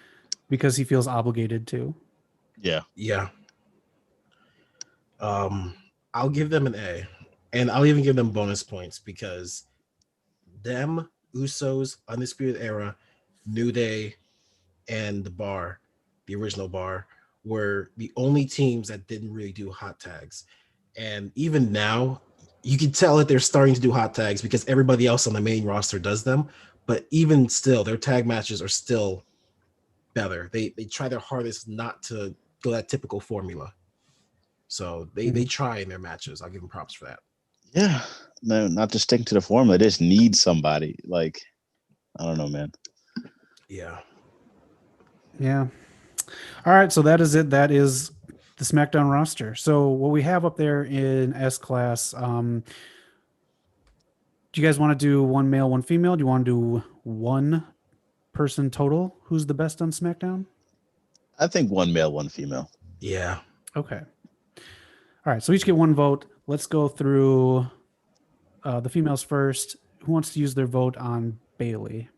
because he feels obligated to. Yeah. Yeah. I'll give them an A. And I'll even give them bonus points because them, Usos, Undisputed Era, New Day, and the Bar, the original Bar, were the only teams that didn't really do hot tags. And even now, you can tell that they're starting to do hot tags because everybody else on the main roster does them. But even still, their tag matches are still better. They try their hardest not to go that typical formula. So they try in their matches. I'll give them props for that. Yeah. No, not just sticking to the formula. They just need somebody. Like, I don't know, man. Yeah. Yeah. All right. So that is it. That is the SmackDown roster. So what we have up there in S class, do you guys want to do one male, one female? Do you want to do one person total? Who's the best on SmackDown? I think one male, one female. Yeah. Okay. All right. So each get one vote. Let's go through the females first. Who wants to use their vote on Bailey?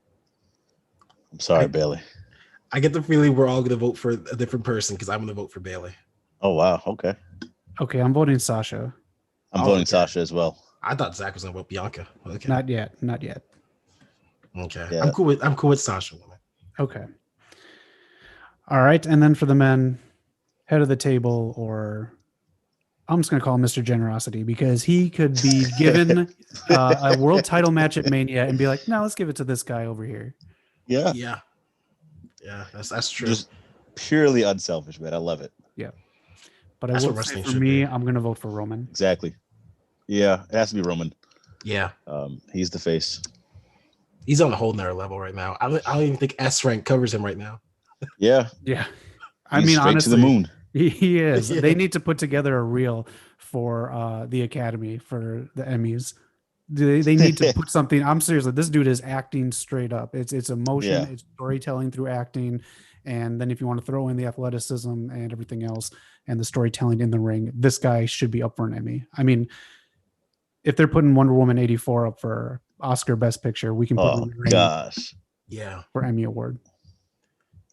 I'm sorry, Bailey. I get the feeling we're all going to vote for a different person because I'm going to vote for Bailey. Oh, wow. Okay. Okay. I'm voting Sasha. I'm voting Sasha as well. I thought Zach was going to vote Bianca. Okay. Not yet. Not yet. Okay. Yeah. I'm cool with Sasha. Okay. All right. And then for the men, head of the table, or I'm just going to call him Mr. Generosity because he could be given a world title match at Mania and be like, no, let's give it to this guy over here. Yeah. Yeah. Yeah, that's true. Just purely unselfish, man. I love it. Yeah. But That's I what will say wrestling for should me, be. I'm going to vote for Roman. Exactly. Yeah. It has to be Roman. Yeah. He's the face. He's on a whole nother level right now. I don't even think S rank covers him right now. Yeah. Yeah. He's straight honestly, to the moon. He is. Yeah. They need to put together a reel for the Academy for the Emmys. They need to put something. I'm serious. This dude is acting straight up. It's emotion. Yeah. It's storytelling through acting. And then if you want to throw in the athleticism and everything else and the storytelling in the ring, this guy should be up for an Emmy. I mean, if they're putting Wonder Woman 84 up for Oscar Best Picture, we can put him in the ring Gosh. Yeah. for Emmy Award.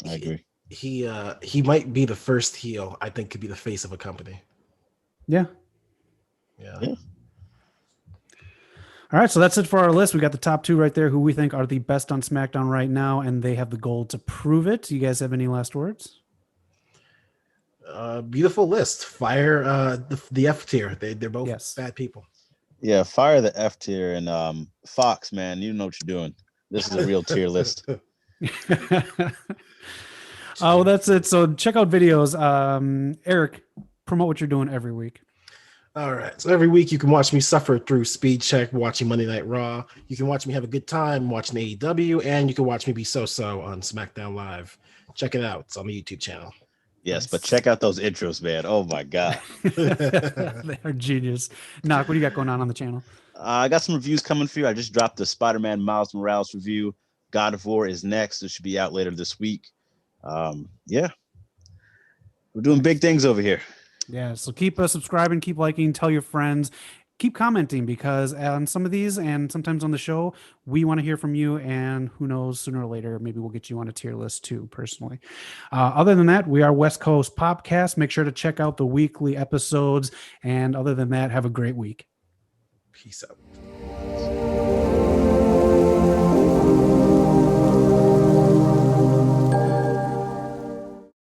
I agree. He might be the first heel I think could be the face of a company. Yeah. Yeah. All right, so that's it for our list. We got the top two right there who we think are the best on SmackDown right now, and they have the goal to prove it. Do you guys have any last words? Beautiful list. Fire the F tier. They're both bad people. Yeah, fire the F tier and Fox, man, you know what you're doing. This is a real tier list. Oh, that's it. So check out videos. Eric, promote what you're doing every week. All right. So every week you can watch me suffer through Speed Check, watching Monday Night Raw. You can watch me have a good time watching AEW, and you can watch me be so-so on SmackDown Live. Check it out. It's on the YouTube channel. Yes, but check out those intros, man. Oh my God. They are genius. Knock, what do you got going on the channel? I got some reviews coming for you. I just dropped the Spider-Man Miles Morales review. God of War is next. It should be out later this week. Yeah. We're doing big things over here. Yeah, so keep subscribing, keep liking, tell your friends, keep commenting, because on some of these and sometimes on the show, we want to hear from you, and who knows, sooner or later, maybe we'll get you on a tier list too, personally. Other than that, we are West Coast Popcast. Make sure to check out the weekly episodes, and other than that, have a great week. Peace out.